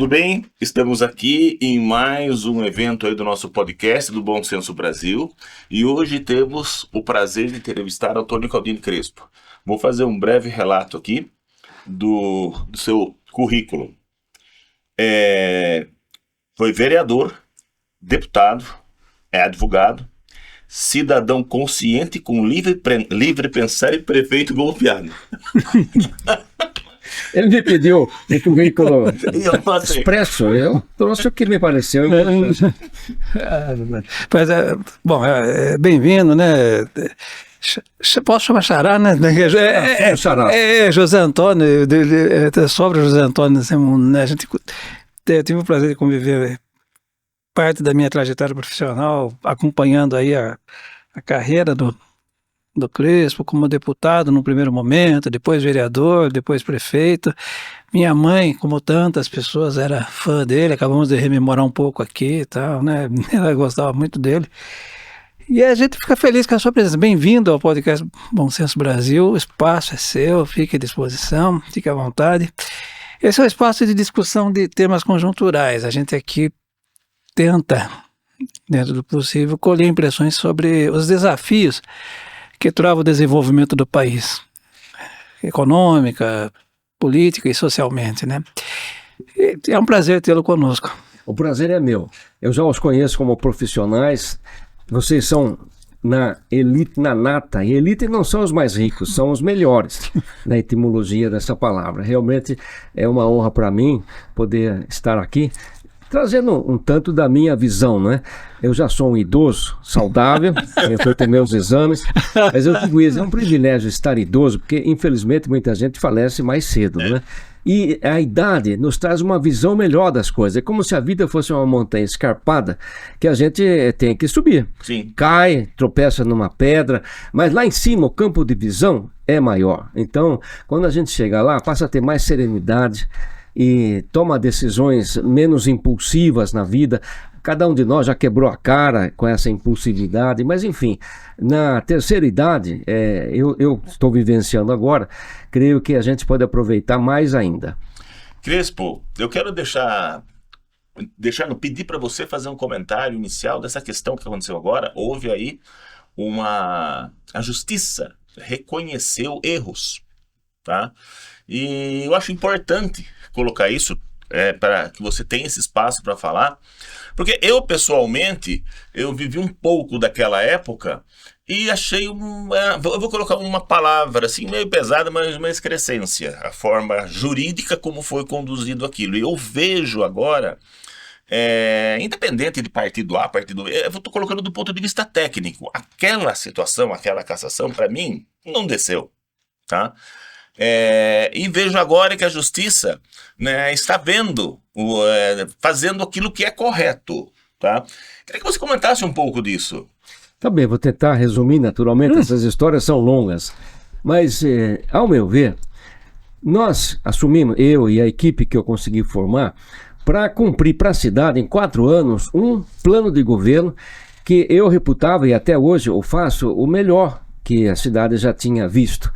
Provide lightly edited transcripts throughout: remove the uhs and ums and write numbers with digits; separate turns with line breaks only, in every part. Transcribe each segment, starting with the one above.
tudo bem? Estamos aqui em mais um evento aí do nosso podcast do Bom Senso Brasil e hoje temos o prazer de entrevistar Antônio Caldini Crespo. Vou fazer um breve relato aqui do seu currículo. Foi vereador, deputado, advogado, cidadão consciente com livre pensar e prefeito golpeado.
Ele me pediu um currículo expresso, eu trouxe o que me pareceu importante.
Bem-vindo, né? Posso chamar Xará, né? José Antônio, sobre José Antônio, né? Eu tive o prazer de conviver parte da minha trajetória profissional, acompanhando aí a carreira do Crespo como deputado no primeiro momento, depois vereador, depois prefeito. Minha mãe, como tantas pessoas, era fã dele, acabamos de rememorar um pouco aqui e tal, né? Ela gostava muito dele. E a gente fica feliz com a sua presença. Bem-vindo ao podcast Bom Senso Brasil, o espaço é seu, fique à disposição, fique à vontade. Esse é o espaço de discussão de temas conjunturais. A gente aqui tenta, dentro do possível, colher impressões sobre os desafios que travam o desenvolvimento do país, econômica, política e socialmente, né? E é um prazer tê-lo conosco.
O prazer é meu. Eu já os conheço como profissionais. Vocês são na elite, na nata. E elite não são os mais ricos, são os melhores na etimologia dessa palavra. Realmente é uma honra para mim poder estar aqui, trazendo um tanto da minha visão, né? Eu já sou um idoso saudável, eu fui ter meus exames, mas eu digo isso, é um privilégio estar idoso, porque infelizmente muita gente falece mais cedo, né? E a idade nos traz uma visão melhor das coisas. É como se a vida fosse uma montanha escarpada que a gente tem que subir.
Sim.
Cai, tropeça numa pedra, mas lá em cima o campo de visão é maior. Então, quando a gente chega lá, passa a ter mais serenidade e toma decisões menos impulsivas na vida. Cada um de nós já quebrou a cara com essa impulsividade, mas enfim, na terceira idade, eu estou vivenciando agora, creio que a gente pode aproveitar mais ainda.
Crespo, eu quero pedir para você fazer um comentário inicial dessa questão que aconteceu agora. Houve aí a justiça reconheceu erros, tá? E eu acho importante colocar isso para que você tenha esse espaço para falar, porque eu pessoalmente, eu vivi um pouco daquela época e achei eu vou colocar uma palavra assim meio pesada, mas uma excrescência, a forma jurídica como foi conduzido aquilo. E eu vejo agora, independente de partido A, partido B, eu estou colocando do ponto de vista técnico, aquela situação, aquela cassação, para mim, não desceu, tá? E vejo agora que a justiça, né, está fazendo aquilo que é correto, tá? Queria que você comentasse um pouco disso.
Tá bem, vou tentar resumir naturalmente, essas histórias são longas, mas ao meu ver, nós assumimos, eu e a equipe que eu consegui formar, para cumprir para a cidade em 4 anos um plano de governo que eu reputava, e até hoje eu faço, o melhor que a cidade já tinha visto.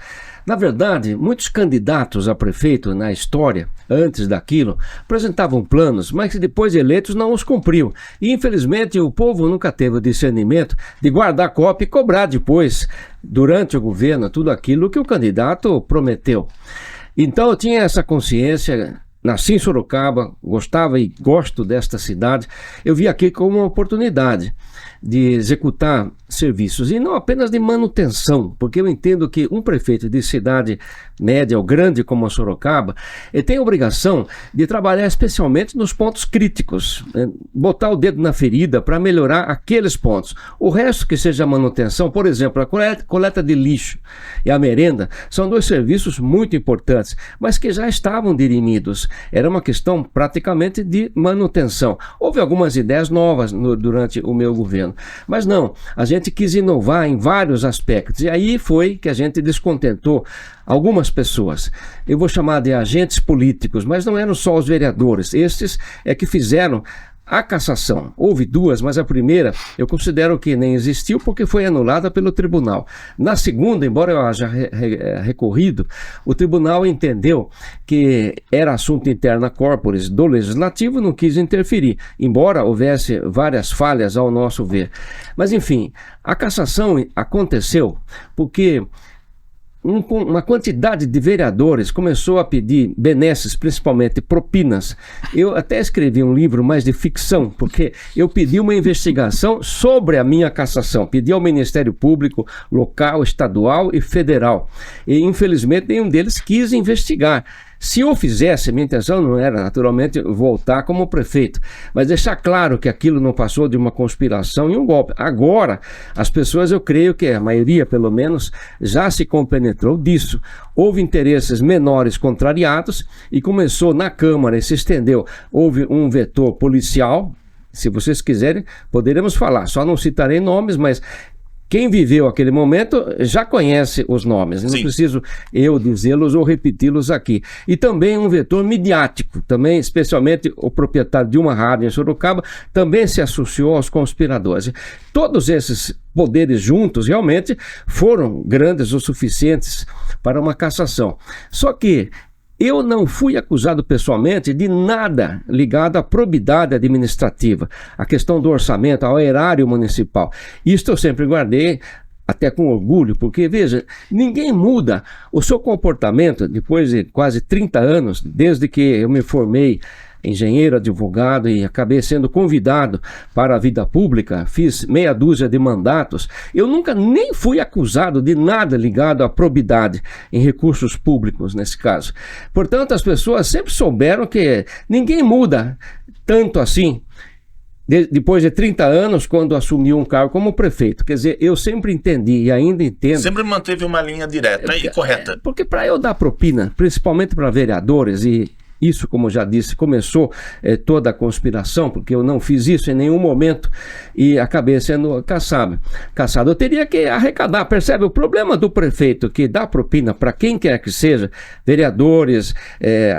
Na verdade, muitos candidatos a prefeito na história, antes daquilo, apresentavam planos, mas que depois de eleitos não os cumpriam. E infelizmente o povo nunca teve o discernimento de guardar cópia e cobrar depois, durante o governo, tudo aquilo que o candidato prometeu. Então eu tinha essa consciência. Nasci em Sorocaba, gostava e gosto desta cidade. Eu vi aqui como uma oportunidade de executar serviços, e não apenas de manutenção, porque eu entendo que um prefeito de cidade média ou grande como a Sorocaba, ele tem a obrigação de trabalhar especialmente nos pontos críticos, né? Botar o dedo na ferida para melhorar aqueles pontos. O resto que seja manutenção, por exemplo, a coleta de lixo e a merenda, são 2 serviços muito importantes, mas que já estavam dirimidos. Era uma questão praticamente de manutenção. Houve algumas ideias novas durante o meu governo, mas não, a gente quis inovar em vários aspectos, e aí foi que a gente descontentou algumas pessoas. Eu vou chamar de agentes políticos, mas não eram só os vereadores, estes é que fizeram A cassação, houve duas, mas a primeira eu considero que nem existiu porque foi anulada pelo tribunal. Na segunda, embora eu haja recorrido, o tribunal entendeu que era assunto interna corporis do legislativo, não quis interferir, embora houvesse várias falhas ao nosso ver. Mas enfim, a cassação aconteceu porque uma quantidade de vereadores começou a pedir benesses, principalmente propinas. Eu até escrevi um livro mais de ficção, porque eu pedi uma investigação sobre a minha cassação. Pedi ao Ministério Público local, estadual e federal. E, infelizmente, nenhum deles quis investigar. Se eu fizesse, minha intenção não era, naturalmente, voltar como prefeito, mas deixar claro que aquilo não passou de uma conspiração e um golpe. Agora, as pessoas, eu creio que a maioria, pelo menos, já se compenetrou disso. Houve interesses menores contrariados e começou na Câmara e se estendeu. Houve um vetor policial, se vocês quiserem, poderemos falar. Só não citarei nomes, mas quem viveu aquele momento já conhece os nomes, não preciso eu dizê-los ou repeti-los aqui. E também um vetor midiático, também especialmente o proprietário de uma rádio em Sorocaba, também se associou aos conspiradores. Todos esses poderes juntos realmente foram grandes o suficientes para uma cassação. Só que eu não fui acusado pessoalmente de nada ligado à probidade administrativa, à questão do orçamento, ao erário municipal. Isto eu sempre guardei até com orgulho, porque, veja, ninguém muda o seu comportamento depois de quase 30 anos, desde que eu me formei engenheiro, advogado e acabei sendo convidado para a vida pública, fiz meia dúzia de mandatos. Eu nunca nem fui acusado de nada ligado à probidade em recursos públicos, nesse caso. Portanto, as pessoas sempre souberam que ninguém muda tanto assim depois de 30 anos, quando assumiu um cargo como prefeito. Quer dizer, eu sempre entendi e ainda entendo.
Sempre manteve uma linha direta e correta.
Porque para eu dar propina, principalmente para vereadores, e isso, como já disse, começou toda a conspiração, porque eu não fiz isso em nenhum momento e acabei sendo caçado. Eu teria que arrecadar, percebe? O problema do prefeito que dá propina para quem quer que seja, vereadores,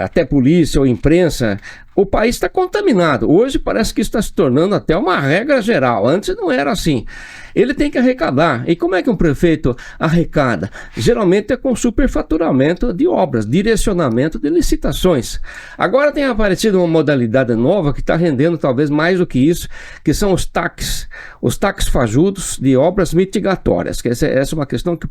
até polícia ou imprensa, o país está contaminado. Hoje parece que está se tornando até uma regra geral. Antes não era assim. Ele tem que arrecadar. E como é que um prefeito arrecada? Geralmente é com superfaturamento de obras, direcionamento de licitações. Agora tem aparecido uma modalidade nova que está rendendo talvez mais do que isso, que são os TACs fajudos de obras mitigatórias. Que essa é uma questão que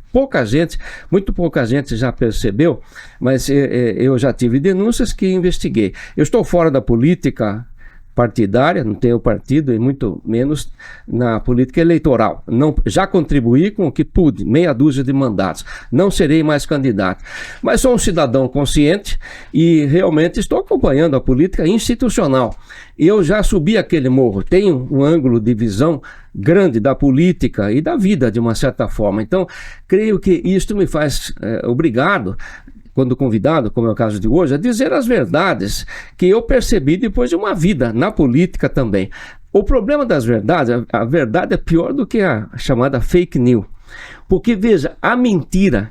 muito pouca gente já percebeu, mas eu já tive denúncias que investiguei. Eu estou fora da política partidária, não tenho partido e muito menos na política eleitoral. Já contribuí com o que pude, meia dúzia de mandatos. Não serei mais candidato. Mas sou um cidadão consciente e realmente estou acompanhando a política institucional. Eu já subi aquele morro, tenho um ângulo de visão grande da política e da vida de uma certa forma. Então, creio que isto me faz obrigado, quando convidado, como é o caso de hoje, a dizer as verdades que eu percebi depois de uma vida na política também. O problema das verdades, a verdade é pior do que a chamada fake news. Porque, veja, a mentira,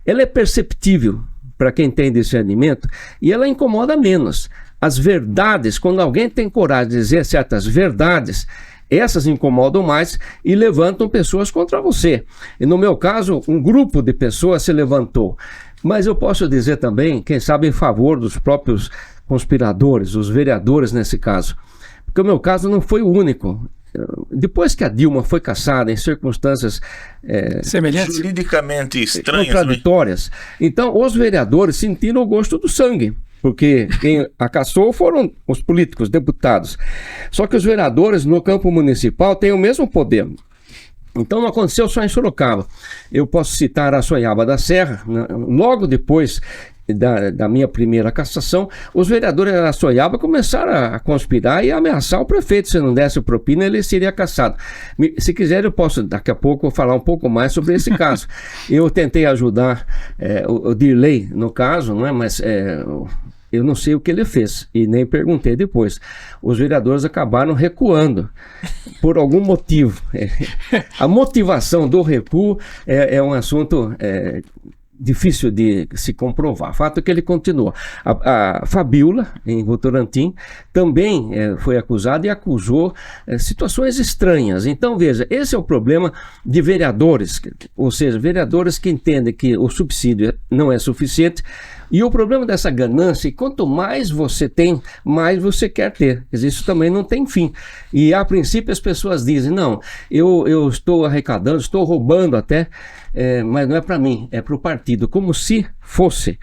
ela é perceptível para quem tem discernimento e ela incomoda menos. As verdades, quando alguém tem coragem de dizer certas verdades, essas incomodam mais e levantam pessoas contra você. E no meu caso, um grupo de pessoas se levantou. Mas eu posso dizer também, quem sabe em favor dos próprios conspiradores, os vereadores nesse caso. Porque o meu caso não foi o único. Depois que a Dilma foi cassada em circunstâncias
semelhantes,
juridicamente estranhas,
contraditórias, então os vereadores sentiram o gosto do sangue. Porque quem a caçou foram os políticos, deputados. Só que os vereadores no campo municipal têm o mesmo poder. Então não aconteceu só em Sorocaba. Eu posso citar Araçoiaba da Serra, logo depois da minha primeira cassação, os vereadores de Araçoiaba começaram a conspirar e a ameaçar o prefeito. Se não desse propina, ele seria cassado. Se quiser, eu posso daqui a pouco falar um pouco mais sobre esse caso. Eu tentei ajudar o Dirley no caso, não é? Mas eu não sei o que ele fez e nem perguntei depois. Os vereadores acabaram recuando por algum motivo. A motivação do recuo é um assunto difícil de se comprovar. O fato é que ele continua. A Fabiola, em Votorantim, também foi acusado e acusou situações estranhas. Então, veja, esse é o problema de vereadores, ou seja, vereadores que entendem que o subsídio não é suficiente. E o problema dessa ganância, e quanto mais você tem, mais você quer ter. Quer dizer, isso também não tem fim. E a princípio as pessoas dizem, não, eu estou arrecadando, estou roubando até, mas não é para mim, é para o partido. Como se fosse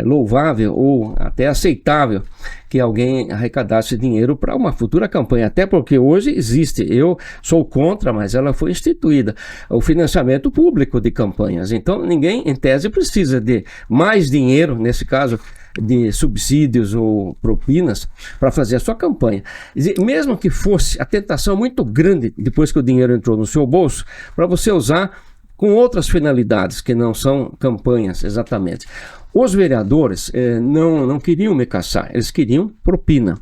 louvável ou até aceitável que alguém arrecadasse dinheiro para uma futura campanha, até porque hoje existe, eu sou contra, mas ela foi instituída, o financiamento público de campanhas. Então ninguém, em tese, precisa de mais dinheiro, nesse caso de subsídios ou propinas, para fazer a sua campanha. Mesmo que fosse a tentação muito grande, depois que o dinheiro entrou no seu bolso, para você usar com outras finalidades, que não são campanhas exatamente. Os vereadores não queriam me caçar, eles queriam propina.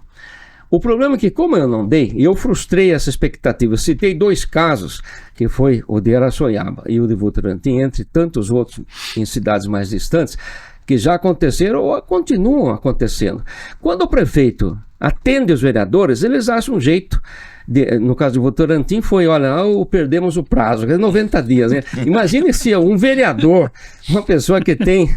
O problema é que, como eu não dei, eu frustrei essa expectativa. Eu citei 2 casos, que foi o de Araçoiaba e o de Votorantim, entre tantos outros em cidades mais distantes, que já aconteceram ou continuam acontecendo. Quando o prefeito atende os vereadores, eles acham um jeito. No caso de Votorantim foi, olha, perdemos o prazo, 90 dias. Né? Imagine se um vereador, uma pessoa que tem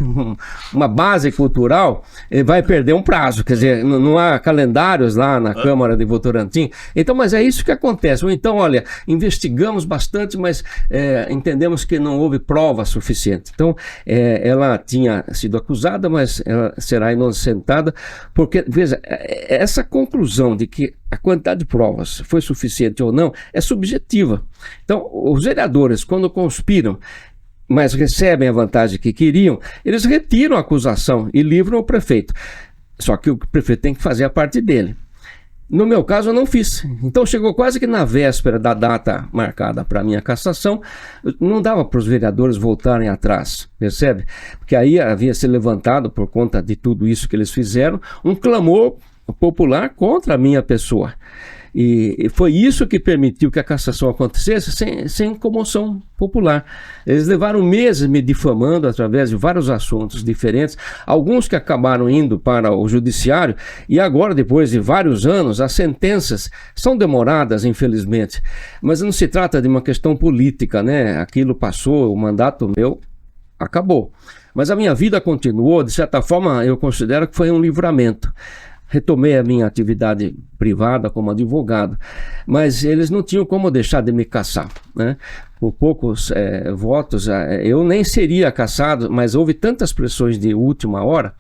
uma base cultural, vai perder um prazo. Quer dizer, não há calendários lá na Câmara de Votorantim. Então, mas é isso que acontece. Ou então, olha, investigamos bastante, mas entendemos que não houve prova suficiente. Então, ela tinha sido acusada, mas ela será inocentada, porque, veja, essa conclusão de que a quantidade de provas foi suficiente ou não é subjetiva. Então, os vereadores, quando conspiram, mas recebem a vantagem que queriam, eles retiram a acusação e livram o prefeito. Só que o prefeito tem que fazer a parte dele. No meu caso, eu não fiz. Então, chegou quase que na véspera da data marcada para a minha cassação, não dava para os vereadores voltarem atrás, percebe? Porque aí havia se levantado, por conta de tudo isso que eles fizeram, um clamor popular contra a minha pessoa. E foi isso que permitiu que a cassação acontecesse sem comoção popular. Eles levaram meses me difamando através de vários assuntos diferentes, alguns que acabaram indo para o judiciário, e agora, depois de vários anos, as sentenças são demoradas, infelizmente. Mas não se trata de uma questão política, né? Aquilo passou, o mandato meu acabou. Mas a minha vida continuou, de certa forma, eu considero que foi um livramento. Retomei a minha atividade privada como advogado, mas eles não tinham como deixar de me caçar, né? Por poucos votos, eu nem seria caçado, mas houve tantas pressões de última hora,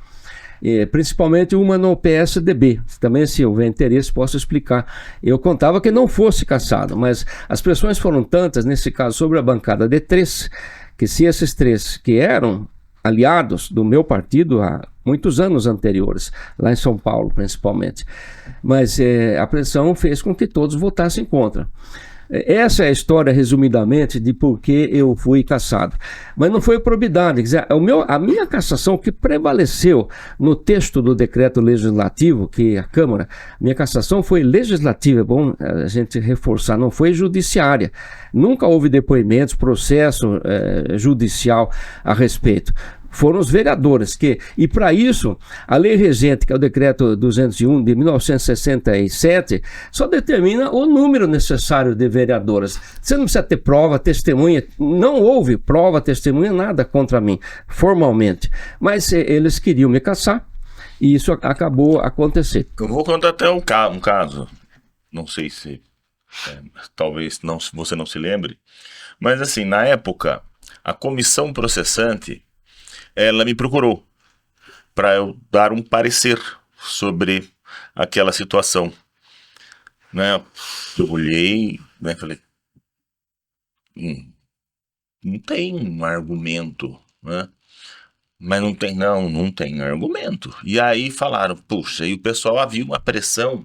principalmente uma no PSDB. Também, se houver interesse, posso explicar. Eu contava que não fosse caçado, mas as pressões foram tantas, nesse caso, sobre a bancada de 3, que se esses 3 que eram aliados do meu partido há muitos anos anteriores, lá em São Paulo principalmente, mas a pressão fez com que todos votassem contra. Essa é a história, resumidamente, de por que eu fui cassado. Mas não foi probidade. Quer dizer, a minha cassação, que prevaleceu no texto do decreto legislativo, que a Câmara, minha cassação foi legislativa, é bom a gente reforçar, não foi judiciária. Nunca houve depoimentos, processo judicial a respeito. Foram os vereadores e para isso, a lei regente, que é o decreto 201 de 1967, só determina o número necessário de vereadores. Você não precisa ter prova, testemunha, não houve prova, testemunha, nada contra mim, formalmente. Mas eles queriam me caçar e isso acabou acontecendo.
Eu vou contar até um caso, não sei se, talvez você não se lembre, mas assim, na época, a comissão processante, ela me procurou para eu dar um parecer sobre aquela situação, né? Eu olhei, né, falei, não tem um argumento, né? Mas não tem argumento. E aí falaram, puxa, e o pessoal havia uma pressão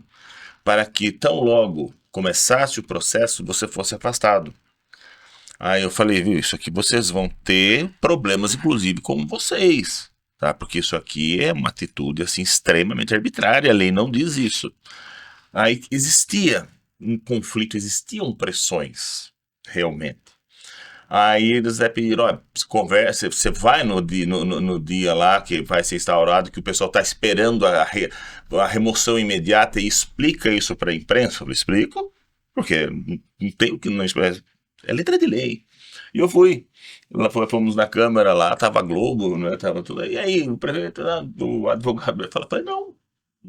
para que tão logo começasse o processo, você fosse afastado. Aí eu falei, viu, isso aqui vocês vão ter problemas, inclusive, com vocês, tá? Porque isso aqui é uma atitude, assim, extremamente arbitrária, a lei não diz isso. Aí existia um conflito, existiam pressões, realmente. Aí eles pediram, ó, conversa, você vai no dia lá que vai ser instaurado, que o pessoal está esperando a remoção imediata e explica isso para a imprensa. Eu falei, explico, porque não tem o que não explica, é letra de lei. E eu fui. Lá fomos na Câmara, lá tava a Globo, né, tava tudo aí. E aí o prefeito, o advogado, falei, não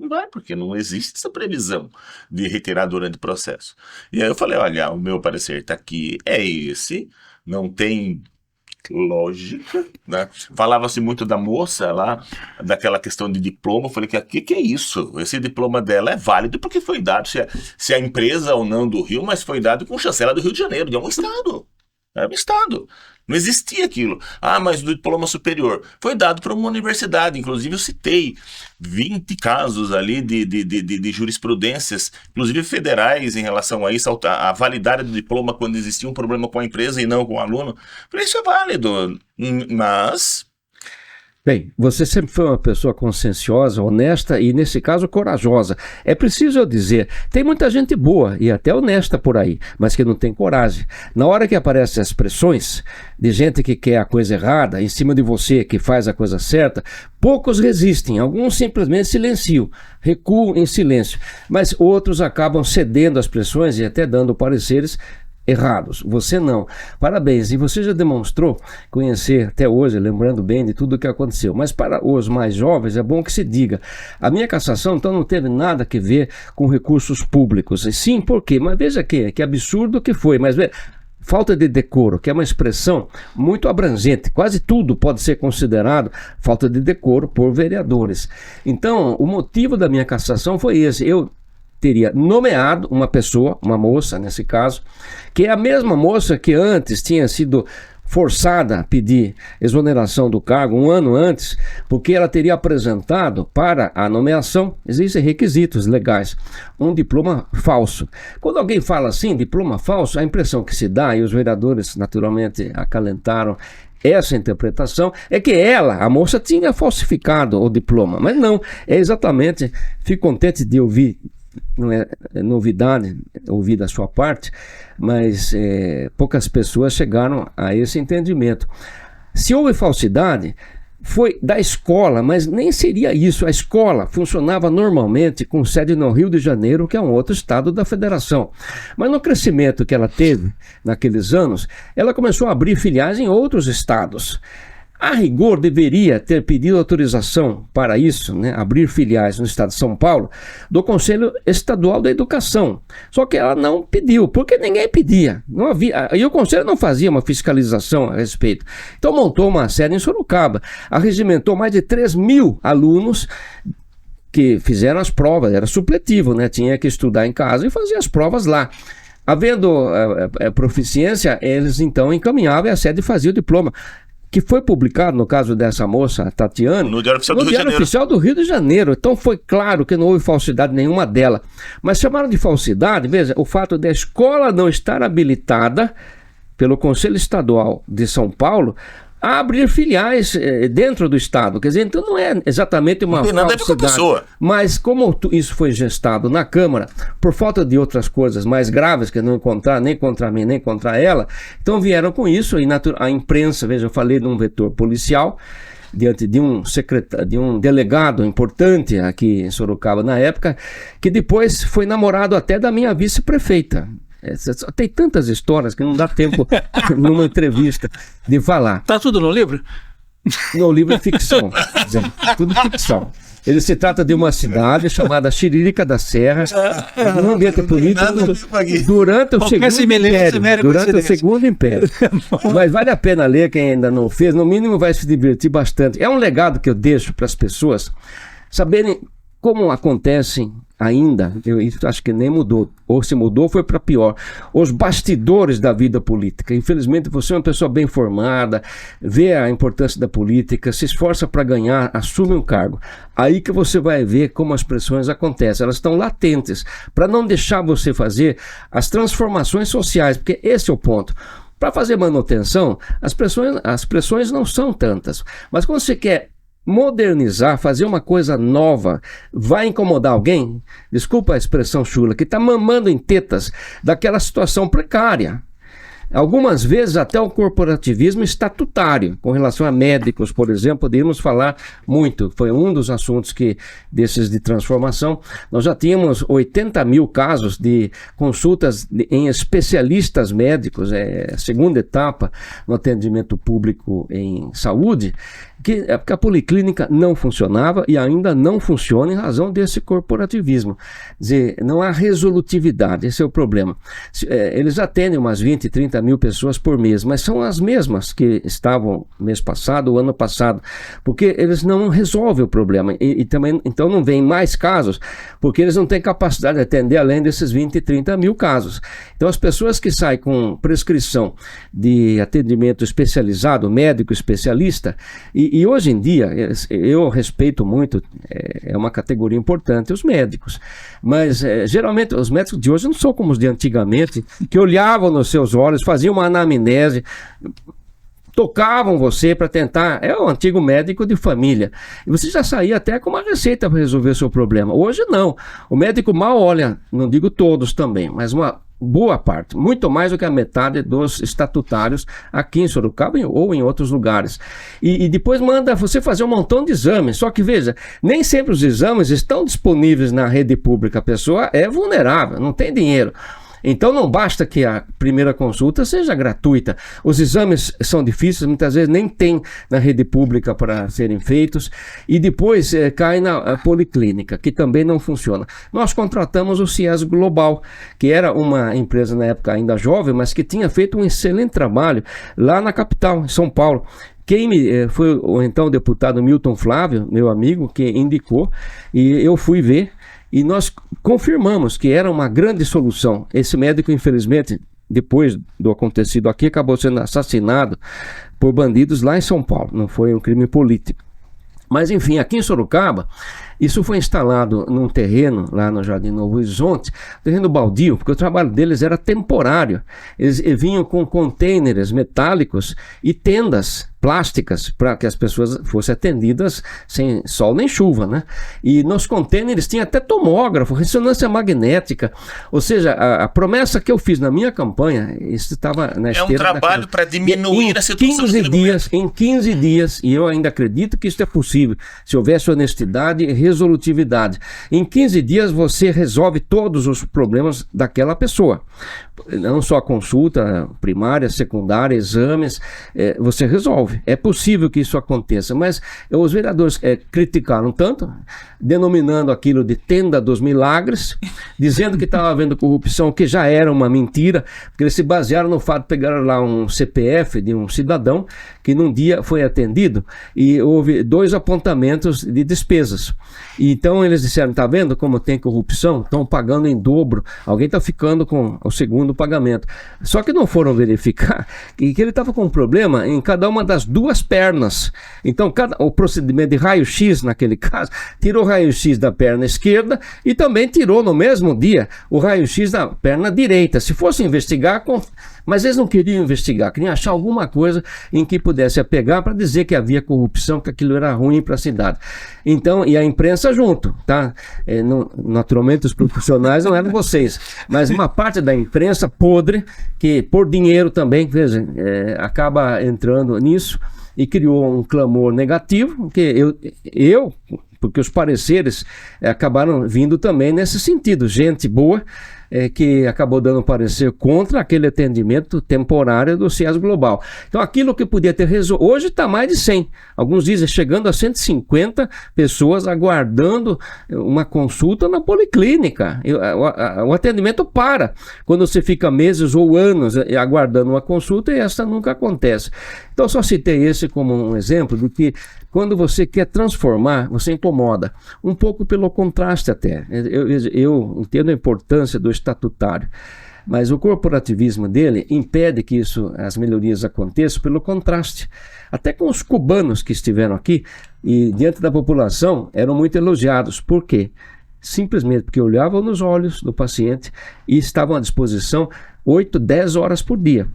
vai, porque não existe essa previsão de retirar durante o processo. E aí eu falei, olha, o meu parecer está aqui, é esse, não tem lógica, né? Falava-se muito da moça lá, daquela questão de diploma. Eu falei, que é isso? Esse diploma dela é válido porque foi dado, se a empresa ou não do Rio, mas foi dado com chancela do Rio de Janeiro, de um estado. Era um estado. Não existia aquilo. Mas do diploma superior. Foi dado para uma universidade. Inclusive eu citei 20 casos ali de jurisprudências, inclusive federais, em relação a isso, a validade do diploma quando existia um problema com a empresa e não com o aluno. Falei, isso é válido. Mas...
Bem, você sempre foi uma pessoa conscienciosa, honesta e, nesse caso, corajosa. É preciso eu dizer, tem muita gente boa e até honesta por aí, mas que não tem coragem. Na hora que aparecem as pressões de gente que quer a coisa errada, em cima de você que faz a coisa certa, poucos resistem, alguns simplesmente silenciam, recuam em silêncio, mas outros acabam cedendo às pressões e até dando pareceres errados. Você não. Parabéns. E você já demonstrou conhecer até hoje, lembrando bem de tudo o que aconteceu. Mas para os mais jovens é bom que se diga. A minha cassação então não teve nada a ver com recursos públicos. E sim, por quê? Mas veja que absurdo que foi. Mas veja, falta de decoro, que é uma expressão muito abrangente. Quase tudo pode ser considerado falta de decoro por vereadores. Então, o motivo da minha cassação foi esse. Eu teria nomeado uma pessoa, uma moça nesse caso, que é a mesma moça que antes tinha sido forçada a pedir exoneração do cargo um ano antes, porque ela teria apresentado para a nomeação, existem requisitos legais, um diploma falso. Quando alguém fala assim, diploma falso, a impressão que se dá, e os vereadores naturalmente acalentaram essa interpretação, é que ela, a moça, tinha falsificado o diploma, mas não, é exatamente, fico contente de ouvir, não é novidade ouvir da sua parte, mas poucas pessoas chegaram a esse entendimento. Se houve falsidade, foi da escola, mas nem seria isso. A escola funcionava normalmente com sede no Rio de Janeiro, que é um outro estado da federação. Mas no crescimento que ela teve naqueles anos, ela começou a abrir filiais em outros estados. A rigor, deveria ter pedido autorização para isso, né, abrir filiais no estado de São Paulo, do Conselho Estadual da Educação. Só que ela não pediu, porque ninguém pedia. Não havia, e o Conselho não fazia uma fiscalização a respeito. Então montou uma sede em Sorocaba, arregimentou mais de 3.000 alunos que fizeram as provas, era supletivo, né, tinha que estudar em casa e fazer as provas lá. Havendo proficiência, eles então encaminhavam e a sede fazia o diploma, que foi publicado, no caso dessa moça, Tatiane,
no Diário
Oficial do Rio de Janeiro. Então foi claro que não houve falsidade nenhuma dela. Mas chamaram de falsidade, veja, o fato da escola não estar habilitada pelo Conselho Estadual de São Paulo a abrir filiais dentro do estado. Quer dizer, então não é exatamente uma falsidade. Mas como isso foi gestado na Câmara, por falta de outras coisas mais graves, que não encontrar nem contra mim, nem contra ela, então vieram com isso, e a imprensa, veja, eu falei de um vetor policial, diante de um delegado importante aqui em Sorocaba na época, que depois foi namorado até da minha vice-prefeita. Tem tantas histórias que não dá tempo numa entrevista de falar.
Tá tudo no livro?
No livro é ficção, tudo ficção. Ele se trata de uma cidade chamada Tiririca da Serra, um ambiente político durante o Segundo Império. Mas vale a pena ler, quem ainda não fez, no mínimo vai se divertir bastante. É um legado que eu deixo para as pessoas saberem como acontecem ainda, isso acho que nem mudou, ou se mudou foi para pior, os bastidores da vida política. Infelizmente você é uma pessoa bem formada, vê a importância da política, se esforça para ganhar, assume um cargo. Aí que você vai ver como as pressões acontecem, elas estão latentes, para não deixar você fazer as transformações sociais, porque esse é o ponto. Para fazer manutenção, as pressões não são tantas, mas quando você quer modernizar, fazer uma coisa nova, vai incomodar alguém? Desculpa a expressão chula, que está mamando em tetas daquela situação precária. Algumas vezes até o corporativismo estatutário, com relação a médicos, por exemplo, poderíamos falar muito. Foi um dos assuntos desses de transformação. Nós já tínhamos 80 mil casos de consultas em especialistas médicos, a segunda etapa no atendimento público em saúde, porque a policlínica não funcionava e ainda não funciona em razão desse corporativismo. Quer dizer, não há resolutividade, esse é o problema. Eles atendem umas 20, 30 mil pessoas por mês, mas são as mesmas que estavam mês passado ou ano passado, porque eles não resolvem o problema e também, então não vem mais casos, porque eles não têm capacidade de atender além desses 20, 30 mil casos. Então as pessoas que saem com prescrição de atendimento especializado, médico especialista, e hoje em dia, eu respeito muito, é uma categoria importante, os médicos. Mas, geralmente, os médicos de hoje não são como os de antigamente, que olhavam nos seus olhos, faziam uma anamnese, tocavam você para tentar... É o antigo médico de família. E você já saía até com uma receita para resolver o seu problema. Hoje, não. O médico mal olha, não digo todos também, mas uma boa parte, muito mais do que a metade dos estatutários aqui em Sorocaba ou em outros lugares. E depois manda você fazer um montão de exames. Só que, veja, nem sempre os exames estão disponíveis na rede pública. A pessoa é vulnerável, não tem dinheiro. Então não basta que a primeira consulta seja gratuita. Os exames são difíceis, muitas vezes nem tem na rede pública para serem feitos. E depois cai na policlínica, que também não funciona. Nós contratamos o CIES Global, que era uma empresa na época ainda jovem, mas que tinha feito um excelente trabalho lá na capital, em São Paulo. Foi o então deputado Milton Flávio, meu amigo, que indicou, e eu fui ver. E nós confirmamos que era uma grande solução. Esse médico, infelizmente, depois do acontecido aqui, acabou sendo assassinado por bandidos lá em São Paulo. Não foi um crime político. Mas, enfim, aqui em Sorocaba, isso foi instalado num terreno, lá no Jardim Novo Horizonte, terreno baldio, porque o trabalho deles era temporário. Eles vinham com containers metálicos e tendas plásticas para que as pessoas fossem atendidas sem sol nem chuva, né? E nos containers tinha até tomógrafo, ressonância magnética. Ou seja, a promessa que eu fiz na minha campanha, isso estava na esteira.
É um trabalho para diminuir a situação.
Em 15 dias, e eu ainda acredito que isso é possível, se houvesse honestidade e resolutividade. Em 15 dias você resolve todos os problemas daquela pessoa. Não só a consulta primária, secundária, exames, você resolve. É possível que isso aconteça, mas os vereadores criticaram tanto, denominando aquilo de tenda dos milagres, dizendo que estava havendo corrupção, que já era uma mentira, porque eles se basearam no fato de pegar lá um CPF de um cidadão que num dia foi atendido e houve 2 apontamentos de despesas. E então eles disseram, tá vendo como tem corrupção? Estão pagando em dobro, alguém está ficando com o segundo pagamento. Só que não foram verificar que ele estava com um problema em cada uma das 2 pernas. Então o procedimento de raio-x naquele caso, tirou o raio-x da perna esquerda e também tirou no mesmo dia o raio-x da perna direita. Se fosse investigar, mas eles não queriam investigar, queriam achar alguma coisa em que pudesse apegar para dizer que havia corrupção, que aquilo era ruim para a cidade. Então, e a imprensa junto, tá? Naturalmente os profissionais não eram vocês, mas uma parte da imprensa podre, que por dinheiro também, veja, acaba entrando nisso e criou um clamor negativo, que porque os pareceres acabaram vindo também nesse sentido, gente boa, que acabou dando parecer contra aquele atendimento temporário do CIES Global. Então aquilo que podia ter resolvido, hoje está mais de 100, alguns dizem chegando a 150 pessoas aguardando uma consulta na policlínica. O atendimento para quando você fica meses ou anos aguardando uma consulta e essa nunca acontece. Então só citei esse como um exemplo do que quando você quer transformar, você incomoda. Um pouco pelo contraste até. Eu entendo a importância do estatutário, mas o corporativismo dele impede que as melhorias aconteçam pelo contraste. Até com os cubanos que estiveram aqui e diante da população eram muito elogiados. Por quê? Simplesmente porque olhavam nos olhos do paciente e estavam à disposição 8, 10 horas por dia.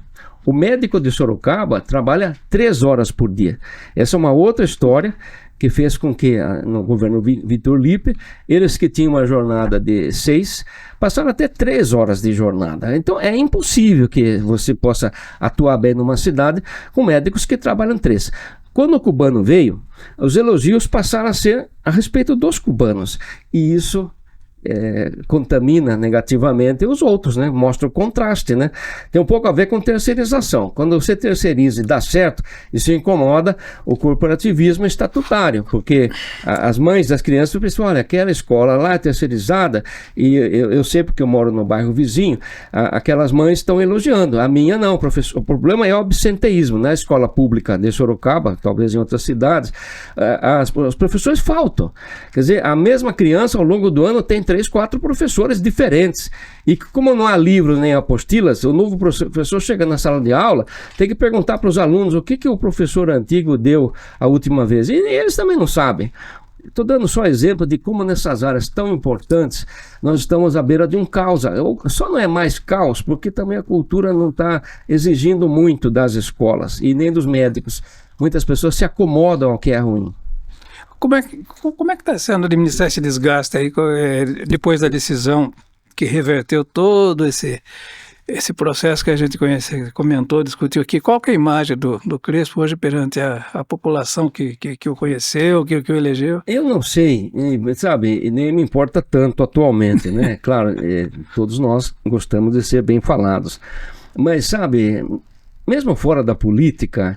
O médico de Sorocaba trabalha 3 horas por dia. Essa é uma outra história que fez com que, no governo Vitor Lippe, eles que tinham uma jornada de 6, passaram até 3 horas de jornada. Então é impossível que você possa atuar bem numa cidade com médicos que trabalham 3. Quando o cubano veio, os elogios passaram a ser a respeito dos cubanos. E isso contamina negativamente os outros, né? Mostra o contraste, né? Tem um pouco a ver com terceirização. Quando você terceiriza e dá certo, isso incomoda o corporativismo estatutário, porque as mães das crianças pensam, olha, aquela escola lá é terceirizada, e eu sei porque eu moro no bairro vizinho, aquelas mães estão elogiando, a minha não, professor. O problema é o absenteísmo. Na escola pública de Sorocaba, talvez em outras cidades, os professores faltam. Quer dizer, a mesma criança ao longo do ano tem 3, 4 professores diferentes. E como não há livros nem apostilas, o novo professor chega na sala de aula, tem que perguntar para os alunos o que o professor antigo deu a última vez. E eles também não sabem. Estou dando só exemplo de como nessas áreas tão importantes nós estamos à beira de um caos. Só não é mais caos porque também a cultura não está exigindo muito das escolas e nem dos médicos. Muitas pessoas se acomodam ao que é ruim.
Como é que está sendo administrar esse desgaste aí, depois da decisão que reverteu todo esse processo que a gente comentou, discutiu aqui? Qual que é a imagem do Crespo hoje perante a população que o conheceu, que o elegeu?
Eu não sei, sabe, nem me importa tanto atualmente, né? Claro, todos nós gostamos de ser bem falados, mas sabe... Mesmo fora da política,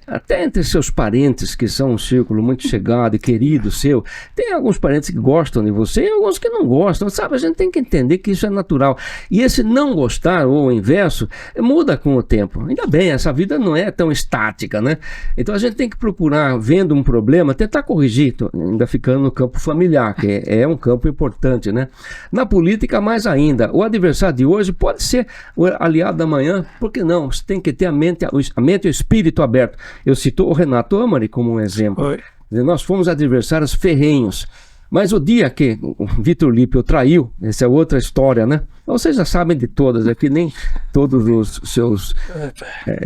até entre seus parentes, que são um círculo muito chegado e querido seu, tem alguns parentes que gostam de você e alguns que não gostam, sabe? A gente tem que entender que isso é natural. E esse não gostar, ou o inverso, muda com o tempo. Ainda bem, essa vida não é tão estática, né? Então a gente tem que procurar, vendo um problema, tentar corrigir, ainda ficando no campo familiar, que é um campo importante, né? Na política, mais ainda, o adversário de hoje pode ser o aliado da amanhã, por que não? Você tem que ter a mente e o espírito aberto. Eu cito o Renato Amari como um exemplo. Nós fomos adversários ferrenhos, mas o dia que o Vitor Lippe o traiu, essa é outra história, né? Vocês já sabem de todas, é que nem todos os seus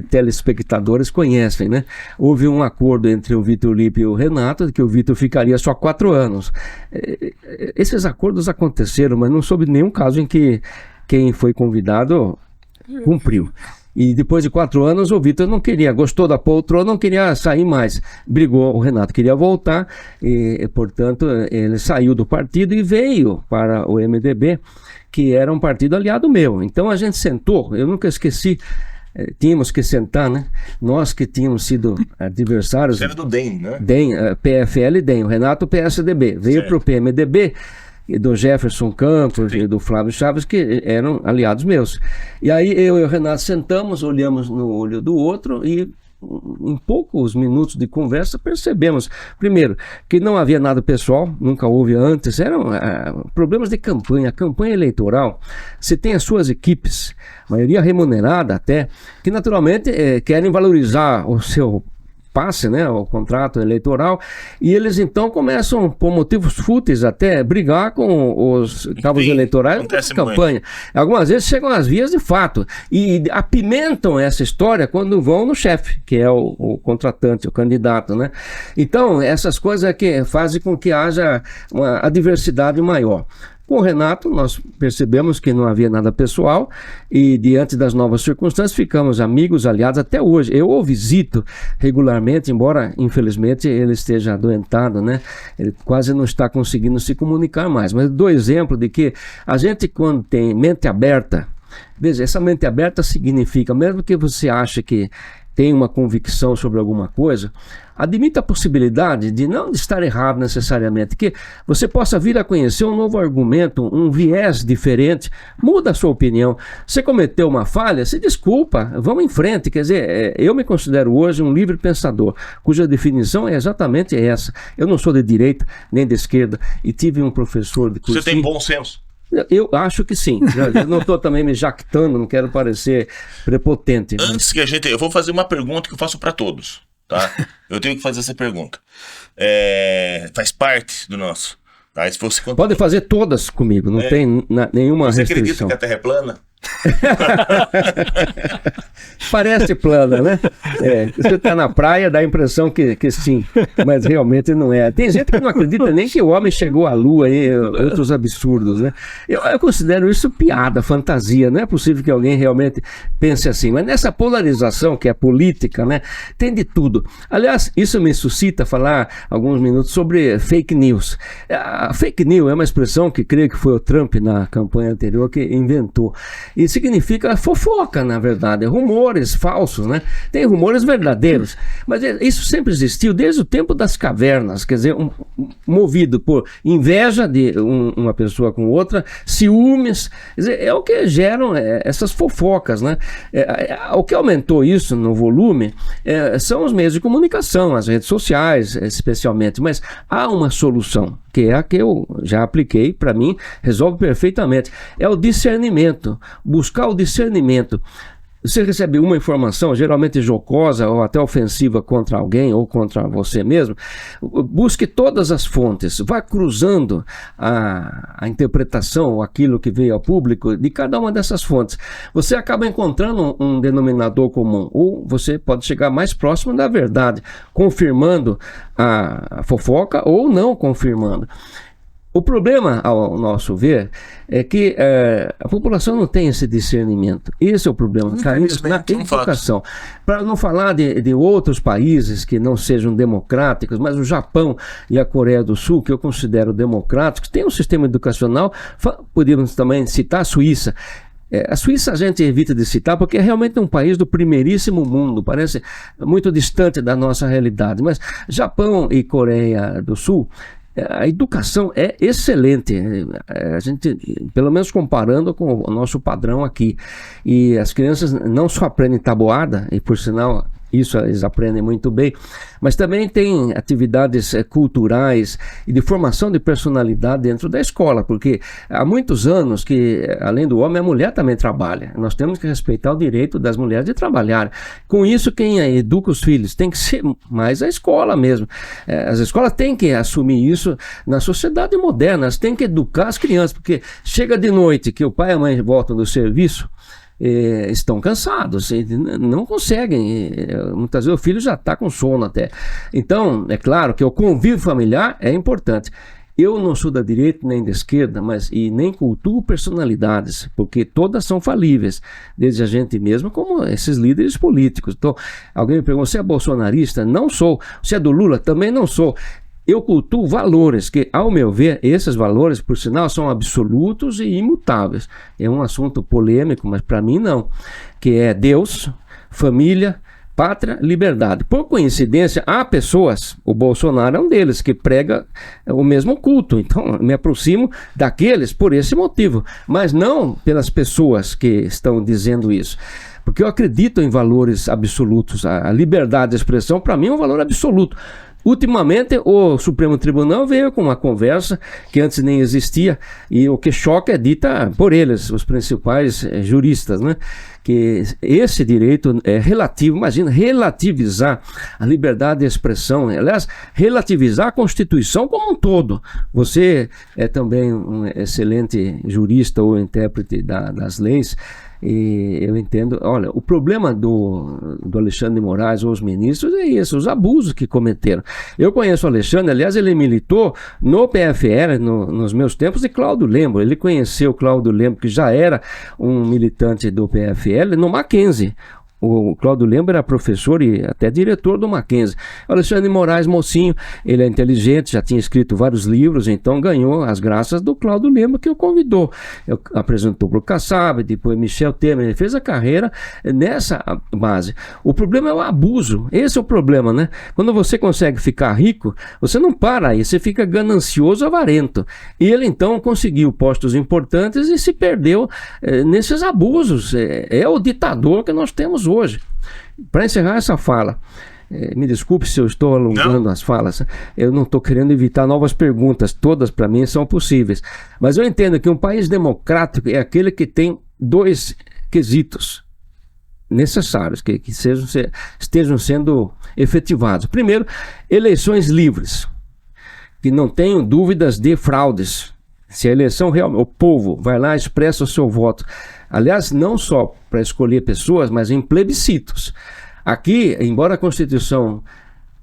telespectadores conhecem, né? Houve um acordo entre o Vitor Lippe e o Renato, de que o Vitor ficaria só 4 anos. Esses acordos aconteceram, mas não soube nenhum caso em que quem foi convidado cumpriu. E depois de 4 anos o Vitor não queria, gostou da poltrona, não queria sair mais. Brigou, o Renato queria voltar e, portanto, ele saiu do partido e veio para o MDB, que era um partido aliado meu. Então a gente sentou, eu nunca esqueci, tínhamos que sentar, né? Nós que tínhamos sido adversários...
Você era do DEM, né?
DEM, PFL e DEM, o Renato PSDB, veio para o PMDB, do Jefferson Campos e do Flávio Chaves, que eram aliados meus. E aí eu e o Renato sentamos, olhamos no olho do outro e em poucos minutos de conversa percebemos, primeiro, que não havia nada pessoal, nunca houve antes, eram problemas de campanha. A campanha eleitoral, você tem as suas equipes, maioria remunerada até, que naturalmente querem valorizar o seu passe, né, o contrato eleitoral, e eles então começam, por motivos fúteis até, brigar com os cabos eleitorais da campanha. Algumas vezes chegam às vias de fato e apimentam essa história quando vão no chefe, que é o contratante, o candidato, né? Então, essas coisas que fazem com que haja uma adversidade maior. Com o Renato, nós percebemos que não havia nada pessoal e, diante das novas circunstâncias, ficamos amigos, aliados até hoje. Eu o visito regularmente, embora, infelizmente, ele esteja adoentado, né? Ele quase não está conseguindo se comunicar mais. Mas dou exemplo de que a gente, quando tem mente aberta, veja, essa mente aberta significa, mesmo que você ache que tem uma convicção sobre alguma coisa, admita a possibilidade de não estar errado necessariamente, que você possa vir a conhecer um novo argumento, um viés diferente, muda a sua opinião. Você cometeu uma falha, se desculpa, vamos em frente. Quer dizer, eu me considero hoje um livre pensador, cuja definição é exatamente essa. Eu não sou de direita nem de esquerda e tive um professor de cursinho.
Você tem bom senso?
Eu acho que sim. Eu não estou também me jactando, não quero parecer prepotente.
Antes que a gente... Eu vou fazer uma pergunta que eu faço para todos, tá? Eu tenho que fazer essa pergunta. Faz parte do nosso... Tá? Se você...
Pode fazer todas comigo, não tem nenhuma
você
restrição.
Você acredita que a Terra é plana?
Parece plana, né? Você está na praia, dá a impressão que sim, mas realmente não é. Tem gente que não acredita nem que o homem chegou à Lua e outros absurdos, né? Eu considero isso piada, fantasia. Não é possível que alguém realmente pense assim. Mas nessa polarização que é política, né, tem de tudo. Aliás, isso me suscita falar alguns minutos sobre fake news. A fake news é uma expressão que creio que foi o Trump na campanha anterior que inventou. E significa fofoca, na verdade, rumores falsos, né? Tem rumores verdadeiros, mas isso sempre existiu desde o tempo das cavernas, quer dizer, movido por inveja de uma pessoa com outra, ciúmes, quer dizer, é o que geram essas fofocas, né? O que aumentou isso no volume são os meios de comunicação, as redes sociais, especialmente, mas há uma solução, que é a que eu já apliquei, para mim, resolve perfeitamente. É o discernimento, buscar o discernimento. Você recebe uma informação, geralmente jocosa ou até ofensiva contra alguém ou contra você mesmo, busque todas as fontes, vá cruzando a interpretação ou aquilo que veio ao público de cada uma dessas fontes. Você acaba encontrando um denominador comum, ou você pode chegar mais próximo da verdade, confirmando a fofoca ou não confirmando. O problema, ao nosso ver, é que a população não tem esse discernimento. Esse é o problema, na educação. Para não falar de outros países que não sejam democráticos, mas o Japão e a Coreia do Sul, que eu considero democráticos, tem um sistema educacional, podíamos também citar a Suíça. A Suíça a gente evita de citar porque é realmente um país do primeiríssimo mundo, parece muito distante da nossa realidade, mas Japão e Coreia do Sul, a educação é excelente, a gente, pelo menos comparando com o nosso padrão aqui, e as crianças não só aprendem tabuada, e por sinal isso eles aprendem muito bem, mas também tem atividades culturais e de formação de personalidade dentro da escola, porque há muitos anos que, além do homem, a mulher também trabalha. Nós temos que respeitar o direito das mulheres de trabalhar. Com isso, quem educa os filhos tem que ser mais a escola mesmo. As escolas têm que assumir isso na sociedade moderna, elas têm que educar as crianças, porque chega de noite que o pai e a mãe voltam do serviço, estão cansados, não conseguem, muitas vezes o filho já está com sono até. Então, é claro que o convívio familiar é importante. Eu não sou da direita nem da esquerda, e nem cultuo personalidades, porque todas são falíveis, desde a gente mesmo como esses líderes políticos. Então, alguém me perguntou, você é bolsonarista? Não sou. Você é do Lula? Também não sou. Eu cultuo valores que, ao meu ver, esses valores, por sinal, são absolutos e imutáveis. É um assunto polêmico, mas para mim não. Que é Deus, família, pátria, liberdade. Por coincidência, há pessoas, o Bolsonaro é um deles, que prega o mesmo culto. Então, me aproximo daqueles por esse motivo, mas não pelas pessoas que estão dizendo isso. Porque eu acredito em valores absolutos. A liberdade de expressão, para mim, é um valor absoluto. Ultimamente, o Supremo Tribunal veio com uma conversa que antes nem existia, e o que choca é dita por eles, os principais juristas, né? Que esse direito é relativo, imagina, relativizar a liberdade de expressão, aliás, relativizar a Constituição como um todo. Você é também um excelente jurista ou intérprete das leis, e eu entendo, olha, o problema do Alexandre de Moraes ou os ministros é isso, os abusos que cometeram. Eu conheço o Alexandre, aliás, ele militou no PFL, nos meus tempos, de Cláudio Lembro. Ele conheceu Cláudio Lembro, que já era um militante do PFL, no Mackenzie. O Cláudio Lembro era professor e até diretor do Mackenzie. O Alexandre de Moraes, mocinho, ele é inteligente, já tinha escrito vários livros, então ganhou as graças do Cláudio Lembro, que o convidou. Apresentou para o Kassab, depois Michel Temer, ele fez a carreira nessa base. O problema é o abuso, esse é o problema, né? Quando você consegue ficar rico, você não para aí, você fica ganancioso, avarento. E ele então conseguiu postos importantes e se perdeu nesses abusos. É o ditador que nós temos hoje. Para encerrar essa fala, me desculpe se eu estou alongando as falas, eu não estou querendo evitar novas perguntas, todas para mim são possíveis, mas eu entendo que um país democrático é aquele que tem dois quesitos necessários, que estejam sendo efetivados. Primeiro, eleições livres, que não tenham dúvidas de fraudes. Se a eleição realmente, o povo vai lá e expressa o seu voto, aliás, não só para escolher pessoas, mas em plebiscitos. Aqui, embora a Constituição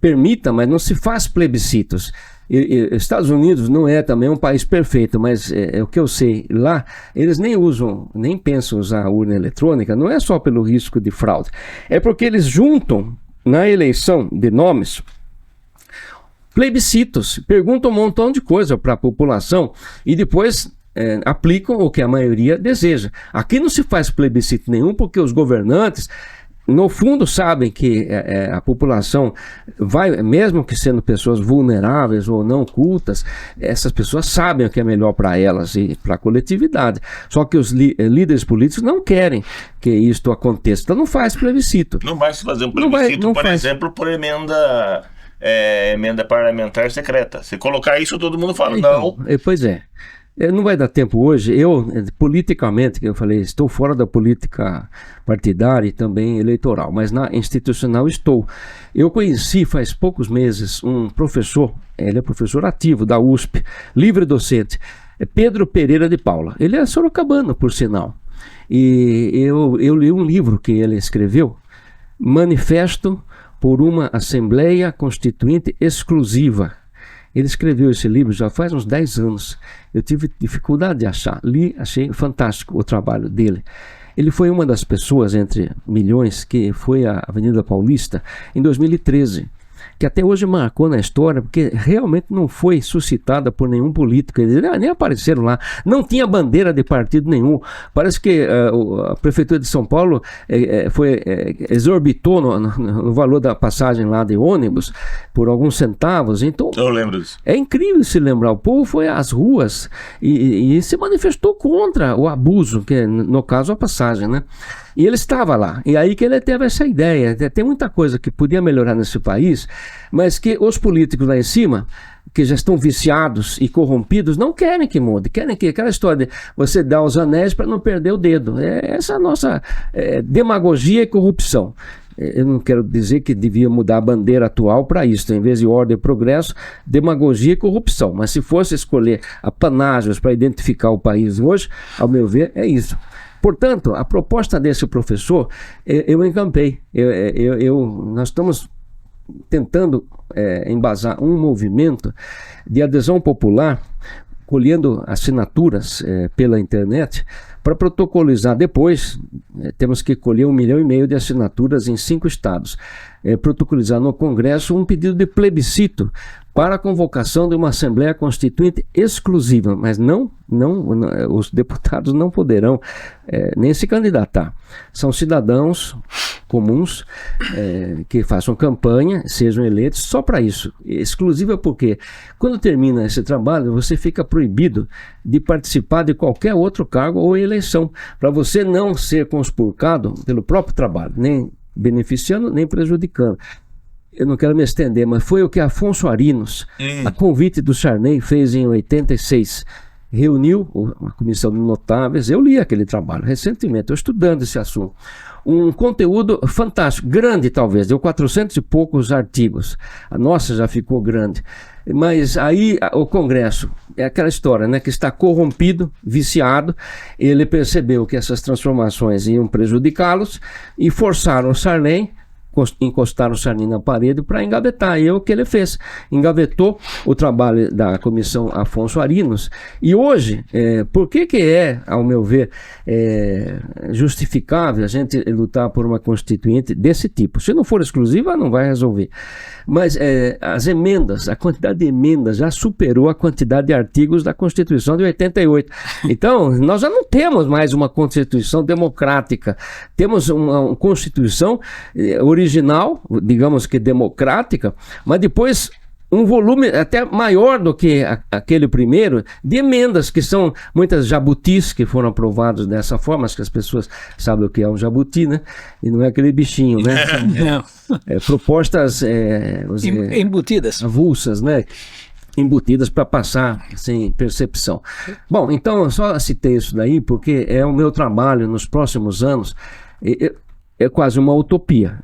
permita, mas não se faz plebiscitos. Estados Unidos não é também um país perfeito, mas é o que eu sei, lá eles nem pensam usar a urna eletrônica, não é só pelo risco de fraude, é porque eles juntam na eleição de nomes plebiscitos, perguntam um montão de coisa para a população e depois aplicam o que a maioria deseja. Aqui não se faz plebiscito nenhum porque os governantes no fundo sabem que a população vai, mesmo que sendo pessoas vulneráveis ou não cultas, essas pessoas sabem o que é melhor para elas e para a coletividade. Só que os líderes políticos não querem que isto aconteça. Então não faz plebiscito.
Não vai se fazer um plebiscito, por exemplo, por emenda parlamentar secreta. Se colocar isso, todo mundo fala
então,
não.
Pois é. Não vai dar tempo hoje. Eu, politicamente, que eu falei, estou fora da política partidária e também eleitoral, mas na institucional estou. Eu conheci faz poucos meses um professor, ele é professor ativo da USP, livre docente, Pedro Pereira de Paula. Ele é sorocabano, por sinal. E eu li um livro que ele escreveu, Manifesto por uma Assembleia Constituinte Exclusiva. Ele escreveu esse livro já faz uns 10 anos. Eu tive dificuldade de achar. Li, achei fantástico o trabalho dele. Ele foi uma das pessoas, entre milhões, que foi à Avenida Paulista em 2013, que até hoje marcou na história, porque realmente não foi suscitada por nenhum político. Eles nem apareceram lá. Não tinha bandeira de partido nenhum. Parece que a Prefeitura de São Paulo exorbitou no valor da passagem lá de ônibus por alguns centavos. Então,
eu lembro disso.
É incrível se lembrar. O povo foi às ruas e se manifestou contra o abuso, que no caso a passagem, né? E ele estava lá, e aí que ele teve essa ideia. Tem muita coisa que podia melhorar nesse país, mas que os políticos lá em cima, que já estão viciados e corrompidos, não querem que mude, querem que aquela história de você dar os anéis para não perder o dedo. Essa é a nossa demagogia e corrupção. Eu não quero dizer que devia mudar a bandeira atual para isso, em vez de ordem e progresso, demagogia e corrupção. Mas se fosse escolher apanágios para identificar o país hoje, ao meu ver, é isso. Portanto, a proposta desse professor, eu encampei. Nós estamos tentando embasar um movimento de adesão popular, colhendo assinaturas pela internet, para protocolizar depois, temos que colher 1,5 milhão de assinaturas em 5 estados, protocolizar no Congresso um pedido de plebiscito para a convocação de uma Assembleia Constituinte exclusiva, mas não os deputados não poderão nem se candidatar. São cidadãos comuns que façam campanha, sejam eleitos só para isso. Exclusiva porque quando termina esse trabalho, você fica proibido de participar de qualquer outro cargo ou eleição, para você não ser conspurcado pelo próprio trabalho, nem beneficiando, nem prejudicando. Eu não quero me estender, mas foi o que Afonso Arinos, a convite do Sarney, fez em 86. Reuniu uma comissão de notáveis, eu li aquele trabalho recentemente, estou estudando esse assunto. Um conteúdo fantástico, grande talvez, deu 400 e poucos artigos. A nossa já ficou grande. Mas aí o Congresso, é aquela história, né, que está corrompido, viciado. Ele percebeu que essas transformações iam prejudicá-los e forçaram o Sarney, encostaram o Sarney na parede para engavetar. E é o que ele fez, engavetou o trabalho da comissão Afonso Arinos. E hoje, por que ao meu ver, justificável a gente lutar por uma constituinte desse tipo? Se não for exclusiva, não vai resolver. Mas as emendas, a quantidade de emendas já superou a quantidade de artigos da Constituição de 88. Então, nós já não temos mais uma Constituição democrática. Temos uma Constituição original, digamos que democrática, mas depois um volume até maior do que aquele primeiro, de emendas, que são muitas jabutis que foram aprovados dessa forma. Acho que as pessoas sabem o que é um jabuti, né? E não é aquele bichinho, né? Propostas
embutidas,
avulsas, né? Embutidas para passar sem percepção. Bom, então eu só citei isso daí porque é o meu trabalho nos próximos anos. É quase uma utopia.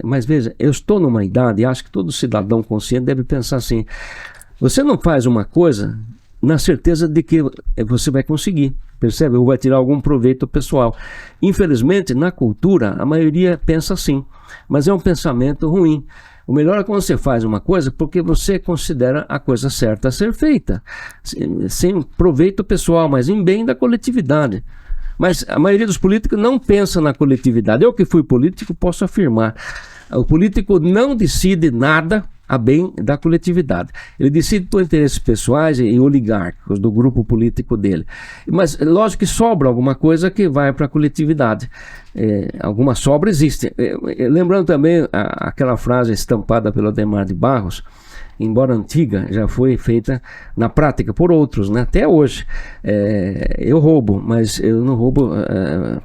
Mas veja, eu estou numa idade, e acho que todo cidadão consciente deve pensar assim: você não faz uma coisa na certeza de que você vai conseguir, percebe? Ou vai tirar algum proveito pessoal. Infelizmente, na cultura, a maioria pensa assim, mas é um pensamento ruim. O melhor é quando você faz uma coisa porque você considera a coisa certa a ser feita, sem proveito pessoal, mas em bem da coletividade. Mas a maioria dos políticos não pensa na coletividade. Eu que fui político posso afirmar, o político não decide nada a bem da coletividade. Ele decide por interesses pessoais e oligárquicos do grupo político dele. Mas lógico que sobra alguma coisa que vai para a coletividade. Alguma sobra existe. Lembrando também aquela frase estampada pelo Adhemar de Barros, embora antiga, já foi feita na prática por outros, né? Até hoje. Eu roubo, mas eu não roubo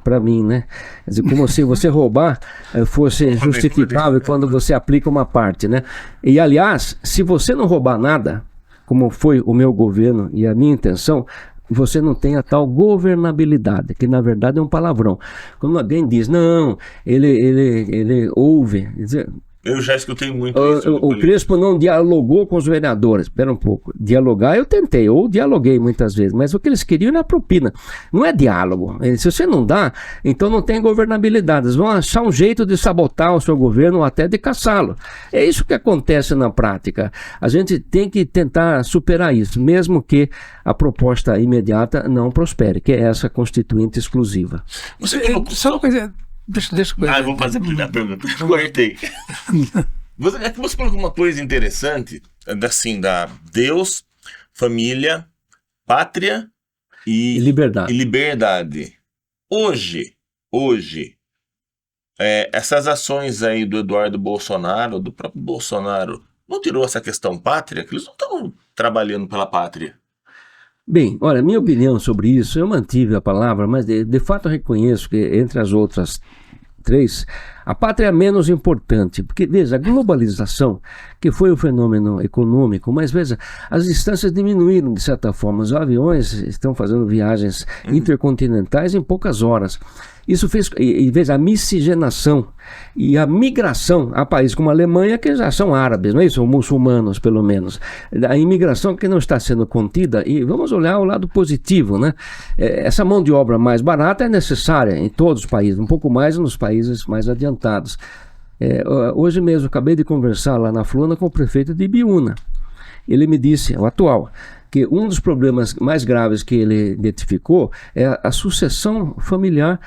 para mim, né? Quer dizer, como se você roubar fosse justificável quando você aplica uma parte, né? E, aliás, se você não roubar nada, como foi o meu governo e a minha intenção, você não tem a tal governabilidade, que na verdade é um palavrão. Quando alguém diz, não, ele ouve, quer dizer,
eu já escutei muito isso.
O Crespo não dialogou com os vereadores. Espera um pouco. Dialogar eu tentei, ou dialoguei muitas vezes, mas o que eles queriam era propina. Não é diálogo. Se você não dá, então não tem governabilidade. Eles vão achar um jeito de sabotar o seu governo ou até de caçá-lo. É isso que acontece na prática. A gente tem que tentar superar isso, mesmo que a proposta imediata não prospere, que é essa constituinte exclusiva.
Só uma coisa... Deixa eu
vou fazer a primeira pergunta. Cortei. Você falou uma coisa interessante, assim, da Deus, família, pátria e liberdade. Hoje, essas ações aí do Eduardo Bolsonaro, do próprio Bolsonaro, não tirou essa questão pátria? Que eles não estão trabalhando pela pátria.
Bem, olha, minha opinião sobre isso, eu mantive a palavra, mas de fato eu reconheço que entre as outras três, a pátria é a menos importante, porque veja, a globalização, que foi um fenômeno econômico, mas veja, as distâncias diminuíram de certa forma, os aviões estão fazendo viagens intercontinentais em poucas horas. Isso fez, e veja, a miscigenação e a migração a países como a Alemanha, que já são árabes, não é isso? Ou muçulmanos, pelo menos. A imigração que não está sendo contida, e vamos olhar o lado positivo, né? Essa mão de obra mais barata é necessária em todos os países, um pouco mais nos países mais adiantados. Hoje mesmo, acabei de conversar lá na Flona com o prefeito de Ibiúna. Ele me disse, o atual, que um dos problemas mais graves que ele identificou é a sucessão familiar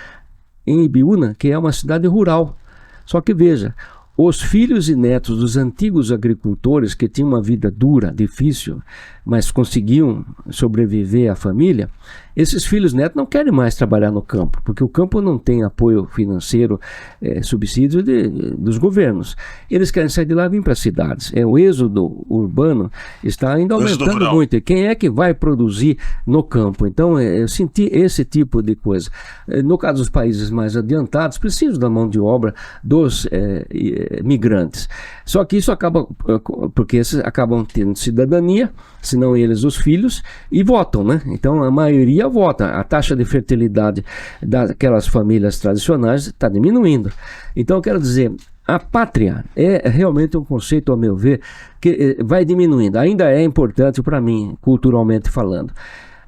em Ibiúna, que é uma cidade rural. Só que veja, os filhos e netos dos antigos agricultores que tinham uma vida dura, difícil, mas conseguiam sobreviver à família, esses filhos e netos não querem mais trabalhar no campo, porque o campo não tem apoio financeiro, subsídio dos governos. Eles querem sair de lá e vir para as cidades. O êxodo urbano está ainda aumentando muito. E quem é que vai produzir no campo? Então, eu senti esse tipo de coisa. No caso dos países mais adiantados, precisam da mão de obra dos migrantes. Só que isso acaba, porque esses acabam tendo cidadania, senão eles os filhos, e votam, né? Então a maioria vota. A taxa de fertilidade daquelas famílias tradicionais está diminuindo. Então eu quero dizer, a pátria é realmente um conceito, ao meu ver, que vai diminuindo. Ainda é importante para mim, culturalmente falando.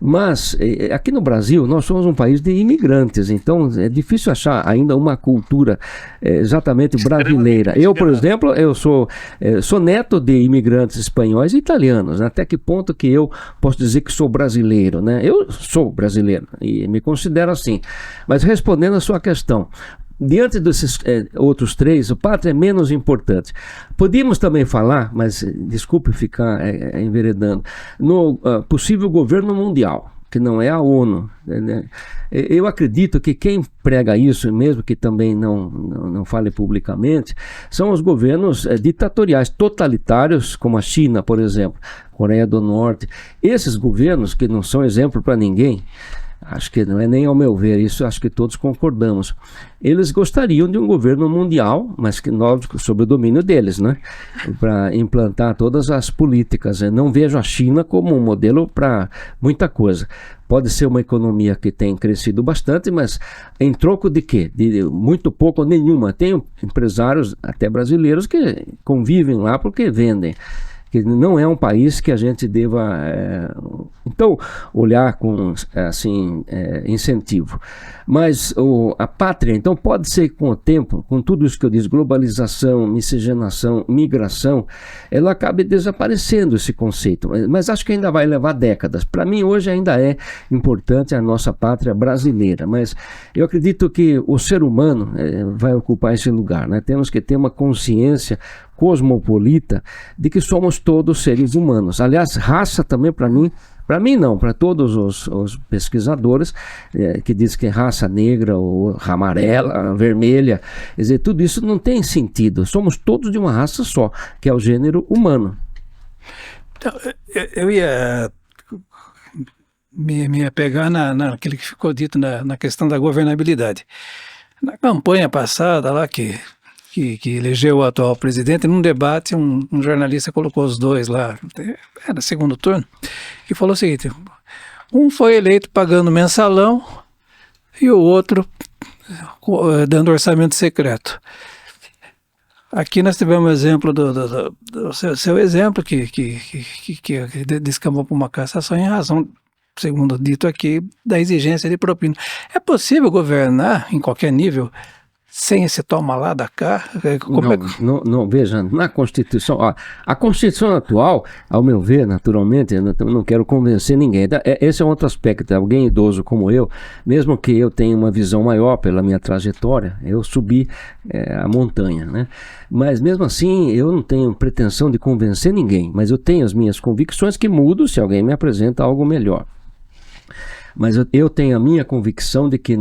Mas aqui no Brasil nós somos um país de imigrantes, então é difícil achar ainda uma cultura exatamente brasileira. Eu, por exemplo, eu sou neto de imigrantes espanhóis e italianos. Até que ponto que eu posso dizer que sou brasileiro, né? Eu sou brasileiro e me considero assim. Mas respondendo a sua questão, diante desses outros três, o pátria é menos importante. Podíamos também falar, mas desculpe ficar enveredando, no possível governo mundial, que não é a ONU. Né? Eu acredito que quem prega isso, mesmo que também não fale publicamente, são os governos ditatoriais, totalitários, como a China, por exemplo, Coreia do Norte. Esses governos, que não são exemplo para ninguém, acho que não é nem ao meu ver, isso acho que todos concordamos. Eles gostariam de um governo mundial, mas que, lógico, sob o domínio deles, né? Para implantar todas as políticas. Eu não vejo a China como um modelo para muita coisa. Pode ser uma economia que tem crescido bastante, mas em troco de quê? De muito pouco ou nenhuma. Tem empresários, até brasileiros, que convivem lá porque vendem. que não é um país que a gente deva, então, olhar com, assim, incentivo. Mas a pátria, então, pode ser que com o tempo, com tudo isso que eu disse, globalização, miscigenação, migração, ela acabe desaparecendo esse conceito. Mas acho que ainda vai levar décadas. Para mim, hoje ainda é importante a nossa pátria brasileira, mas eu acredito que o ser humano vai ocupar esse lugar, né? Temos que ter uma consciência cosmopolita de que somos todos seres humanos. Aliás, raça também, para mim não, para todos os pesquisadores que dizem que é raça negra ou amarela, vermelha, quer dizer, tudo isso não tem sentido. Somos todos de uma raça só, que é o gênero humano.
Então, eu ia me apegar naquilo que ficou dito na questão da governabilidade. Na campanha passada lá que elegeu o atual presidente, num debate, um jornalista colocou os dois lá, era segundo turno, e falou o seguinte: um foi eleito pagando mensalão e o outro dando orçamento secreto. Aqui nós tivemos o exemplo do seu exemplo, que descambou para uma cassação em razão, segundo dito aqui, da exigência de propina. É possível governar em qualquer nível sem esse toma lá da cá?
Não, veja, na Constituição, a Constituição atual, ao meu ver, naturalmente, eu não quero convencer ninguém. Esse é um outro aspecto. Alguém idoso como eu, mesmo que eu tenha uma visão maior pela minha trajetória, eu subi a montanha, né? Mas mesmo assim, eu não tenho pretensão de convencer ninguém, mas eu tenho as minhas convicções que mudam se alguém me apresenta algo melhor. Mas eu tenho a minha convicção de que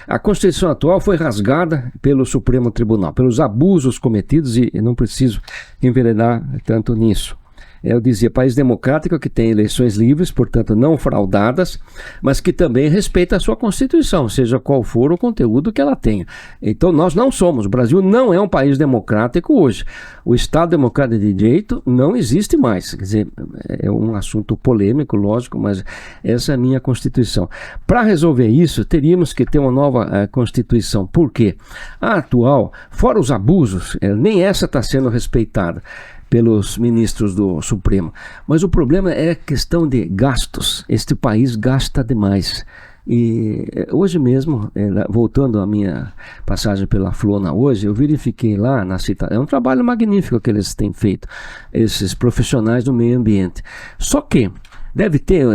a Constituição atual foi rasgada pelo Supremo Tribunal, pelos abusos cometidos, e não preciso enveredar tanto nisso. Eu dizia, país democrático que tem eleições livres, portanto não fraudadas, mas que também respeita a sua Constituição, seja qual for o conteúdo que ela tenha. Então nós não somos, o Brasil não é um país democrático hoje. O Estado Democrático de Direito não existe mais. Quer dizer, é um assunto polêmico, lógico, mas essa é a minha Constituição. Para resolver isso, teríamos que ter uma nova Constituição. Por quê? A atual, fora os abusos, nem essa está sendo respeitada pelos ministros do Supremo. Mas o problema é a questão de gastos. Este país gasta demais. E hoje mesmo, voltando à minha passagem pela Flona hoje, eu verifiquei lá na cidade, é um trabalho magnífico que eles têm feito, esses profissionais do meio ambiente. Só que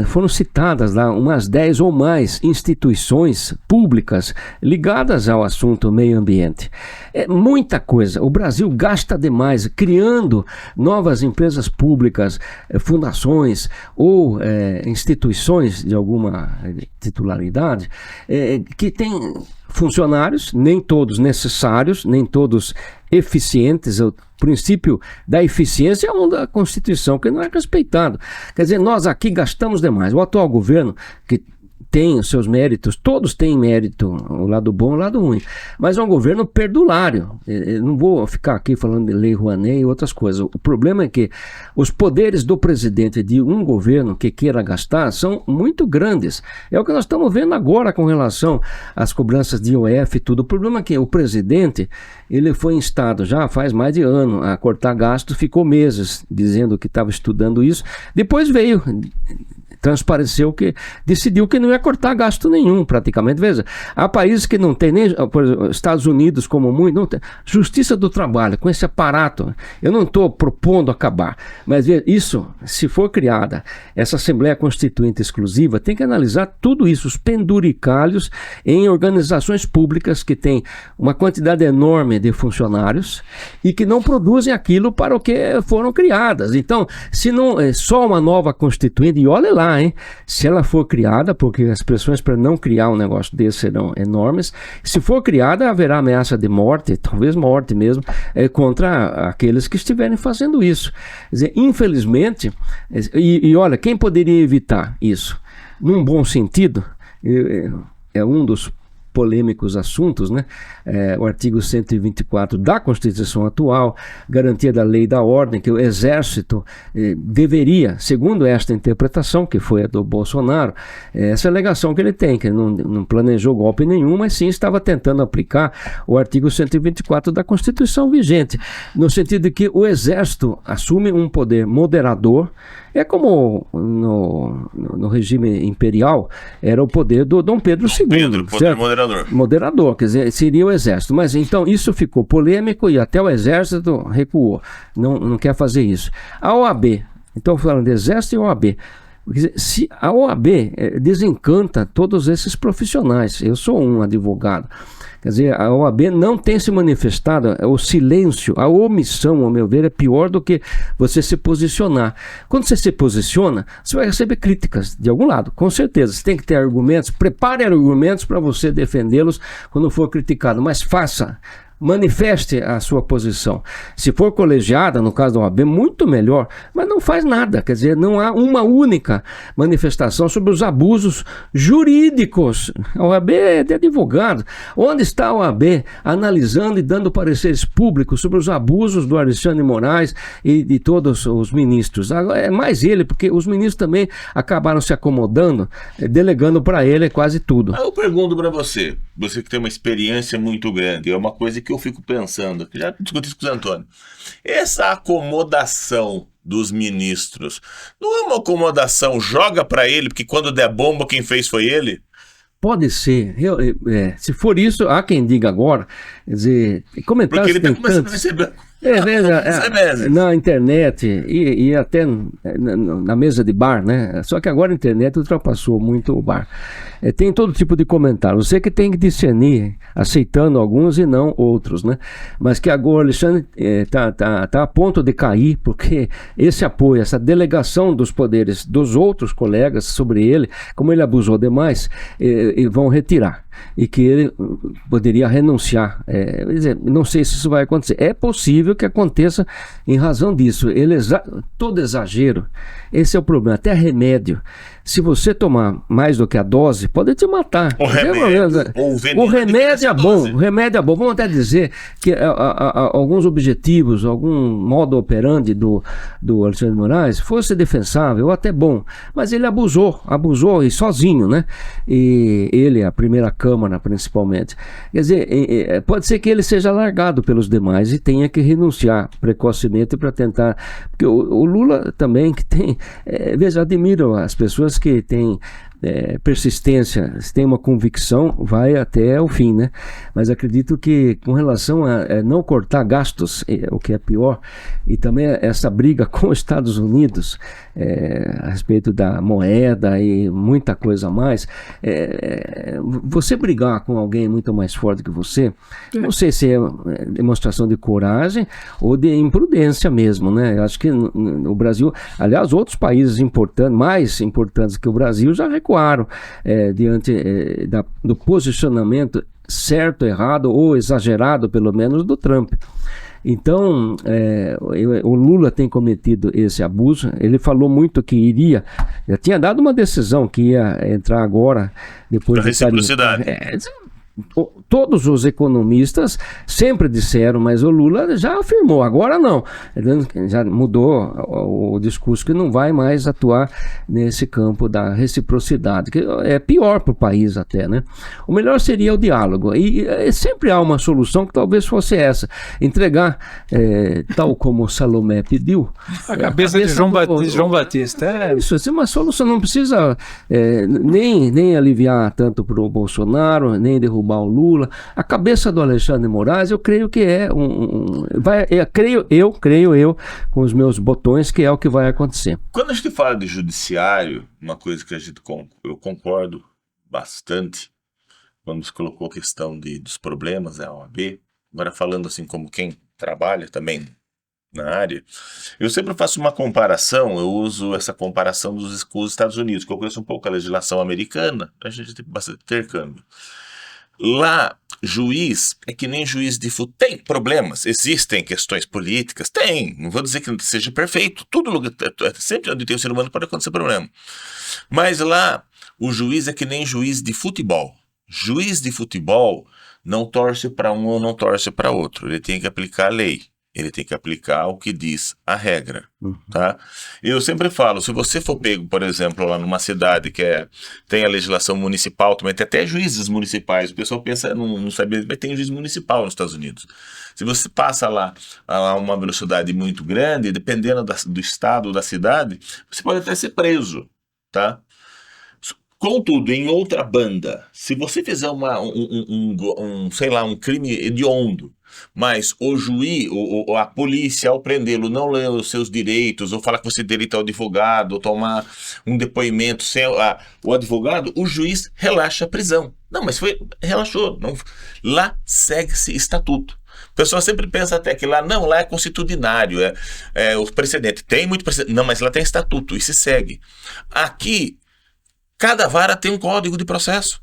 foram citadas lá umas 10 ou mais instituições públicas ligadas ao assunto meio ambiente. É muita coisa. O Brasil gasta demais criando novas empresas públicas, fundações ou instituições de alguma titularidade que têm funcionários, nem todos necessários, nem todos eficientes. O princípio da eficiência é um da Constituição que não é respeitado. Quer dizer, nós aqui gastamos demais. O atual governo, que tem os seus méritos, todos têm mérito, o lado bom e o lado ruim, mas é um governo perdulário. Eu não vou ficar aqui falando de Lei Rouanet e outras coisas. O problema é que os poderes do presidente de um governo que queira gastar são muito grandes. É o que nós estamos vendo agora com relação às cobranças de IOF e tudo. O problema é que o presidente, ele foi instado já faz mais de ano a cortar gastos, ficou meses dizendo que estava estudando isso, depois transpareceu que decidiu que não ia cortar gasto nenhum, praticamente. Veja, há países que não tem nem, por exemplo, Estados Unidos como muito, não tem. Justiça do Trabalho, com esse aparato, eu não estou propondo acabar, mas veja, isso, se for criada essa Assembleia Constituinte exclusiva, tem que analisar tudo isso, os penduricalhos em organizações públicas que têm uma quantidade enorme de funcionários e que não produzem aquilo para o que foram criadas. Então, se não é só uma nova Constituinte, e olha lá, se ela for criada, porque as pressões para não criar um negócio desse serão enormes, se for criada haverá ameaça de morte, talvez morte mesmo, contra aqueles que estiverem fazendo isso. Quer dizer, infelizmente, e olha, quem poderia evitar isso? Num bom sentido, é um dos polêmicos assuntos, né? O artigo 124 da Constituição atual, garantia da lei e da ordem, que o Exército deveria, segundo esta interpretação, que foi a do Bolsonaro, essa alegação que ele tem, que ele não planejou golpe nenhum, mas sim estava tentando aplicar o artigo 124 da Constituição vigente, no sentido de que o Exército assume um poder moderador. É como no regime imperial era o poder do Dom Pedro II.
Pedro, poder moderador.
Moderador, quer dizer, seria o Exército. Mas então isso ficou polêmico e até o Exército recuou. Não quer fazer isso. A OAB, então falando de Exército e OAB. Quer dizer, se a OAB desencanta todos esses profissionais. Eu sou um advogado. Quer dizer, a OAB não tem se manifestado, o silêncio, a omissão, ao meu ver, é pior do que você se posicionar. Quando você se posiciona, você vai receber críticas de algum lado, com certeza. Você tem que ter argumentos, prepare argumentos para você defendê-los quando for criticado, mas faça. Manifeste a sua posição. Se for colegiada, no caso da OAB, muito melhor, mas não faz nada. Quer dizer, não há uma única manifestação sobre os abusos jurídicos. A OAB é de advogado. Onde está a OAB analisando e dando pareceres públicos sobre os abusos do Alexandre de Moraes e de todos os ministros? Agora, é mais ele, porque os ministros também acabaram se acomodando, delegando para ele quase tudo.
Eu pergunto para você que tem uma experiência muito grande, é uma coisa que eu fico pensando, que já discuti isso com o Zé Antônio. Essa acomodação dos ministros, não é uma acomodação, joga para ele, porque quando der bomba, quem fez foi ele?
Pode ser. Se for isso, há quem diga agora, quer dizer, comentários.
Porque ele está começando a receber.
Na internet e até na mesa de bar, né? Só que agora a internet ultrapassou muito o bar. Tem todo tipo de comentário. Você que tem que discernir, aceitando alguns e não outros, né? Mas que agora o Alexandre tá a ponto de cair, porque esse apoio, essa delegação dos poderes dos outros colegas sobre ele, como ele abusou demais, vão retirar. E que ele poderia renunciar. Quer dizer, não sei se isso vai acontecer. É possível que aconteça em razão disso. Todo exagero, esse é o problema. Até remédio. Se você tomar mais do que a dose, pode te matar. O remédio é bom. O remédio é bom. Vamos até dizer que alguns objetivos, algum modo operandi do Alexandre de Moraes fosse defensável, ou até bom. Mas ele abusou e sozinho, né? E ele, a primeira Câmara principalmente. Quer dizer, pode ser que ele seja largado pelos demais e tenha que renunciar precocemente para tentar. Porque o Lula também, que tem. Veja, admiro as pessoas que têm persistência, se tem uma convicção, vai até o fim, né? Mas acredito que com relação a não cortar gastos, o que é pior, e também essa briga com os Estados Unidos a respeito da moeda e muita coisa a mais, você brigar com alguém muito mais forte que você, não sei se é demonstração de coragem ou de imprudência mesmo, né? Eu acho que no Brasil, aliás, outros países mais importantes que o Brasil já recuaram diante do posicionamento certo, errado ou exagerado, pelo menos, do Trump. Então, o Lula tem cometido esse abuso. Ele falou muito que já tinha dado uma decisão que ia entrar agora, depois
da reciprocidade.
Todos os economistas sempre disseram, mas o Lula já afirmou, agora não. Já mudou o discurso, que não vai mais atuar nesse campo da reciprocidade, que é pior para o país até, né? O melhor seria o diálogo, e sempre há uma solução que talvez fosse essa, entregar, tal como Salomé pediu,
a cabeça de João Batista.
Isso é uma solução, não precisa nem aliviar tanto para o Bolsonaro, nem derrubar o Lula. A cabeça do Alexandre de Moraes, eu creio que creio eu, com os meus botões, que é o que vai acontecer.
Quando a gente fala de judiciário, uma coisa que eu concordo bastante, quando se colocou a questão dos problemas da OAB, agora falando assim como quem trabalha também na área, eu sempre faço uma comparação, eu uso essa comparação com os Estados Unidos, que eu conheço um pouco a legislação americana, a gente tem bastante intercâmbio. Lá, juiz é que nem juiz de futebol. Tem problemas, existem questões políticas, tem. Não vou dizer que seja perfeito. Sempre onde tem o ser humano pode acontecer problema. Mas lá, o juiz é que nem juiz de futebol. juiz de futebol não torce para um ou não torce para outro. Ele tem que aplicar a lei. Ele tem que aplicar o que diz a regra, tá? Eu sempre falo, se você for pego, por exemplo, lá numa cidade que tem a legislação municipal, também tem até juízes municipais, o pessoal pensa, não sabe, mas tem juiz municipal nos Estados Unidos. Se você passa lá a uma velocidade muito grande, dependendo do estado da cidade, você pode até ser preso, tá? Contudo, em outra banda, se você fizer sei lá, um crime hediondo, mas o juiz, a polícia, ao prendê-lo, não lê os seus direitos, ou falar que você tem direito ao advogado, ou tomar um depoimento sem o advogado, o juiz relaxa a prisão. Não, mas relaxou. Não, lá segue-se estatuto. O pessoal sempre pensa até que lá é constitucionário, o precedente. Tem muito precedente. Não, mas lá tem estatuto e se segue. Aqui, cada vara tem um código de processo.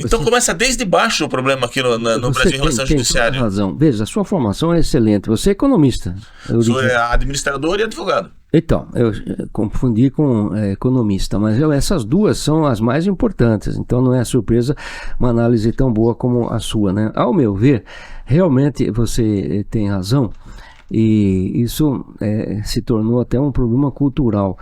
Então começa desde baixo o problema aqui no Brasil em relação ao judiciário.
Tem razão. Veja, a sua formação é excelente. Você é economista.
Sou administrador e advogado.
Então, eu confundi com economista, mas essas duas são as mais importantes. Então não é surpresa uma análise tão boa como a sua, né? Ao meu ver, realmente você tem razão e isso se tornou até um problema cultural.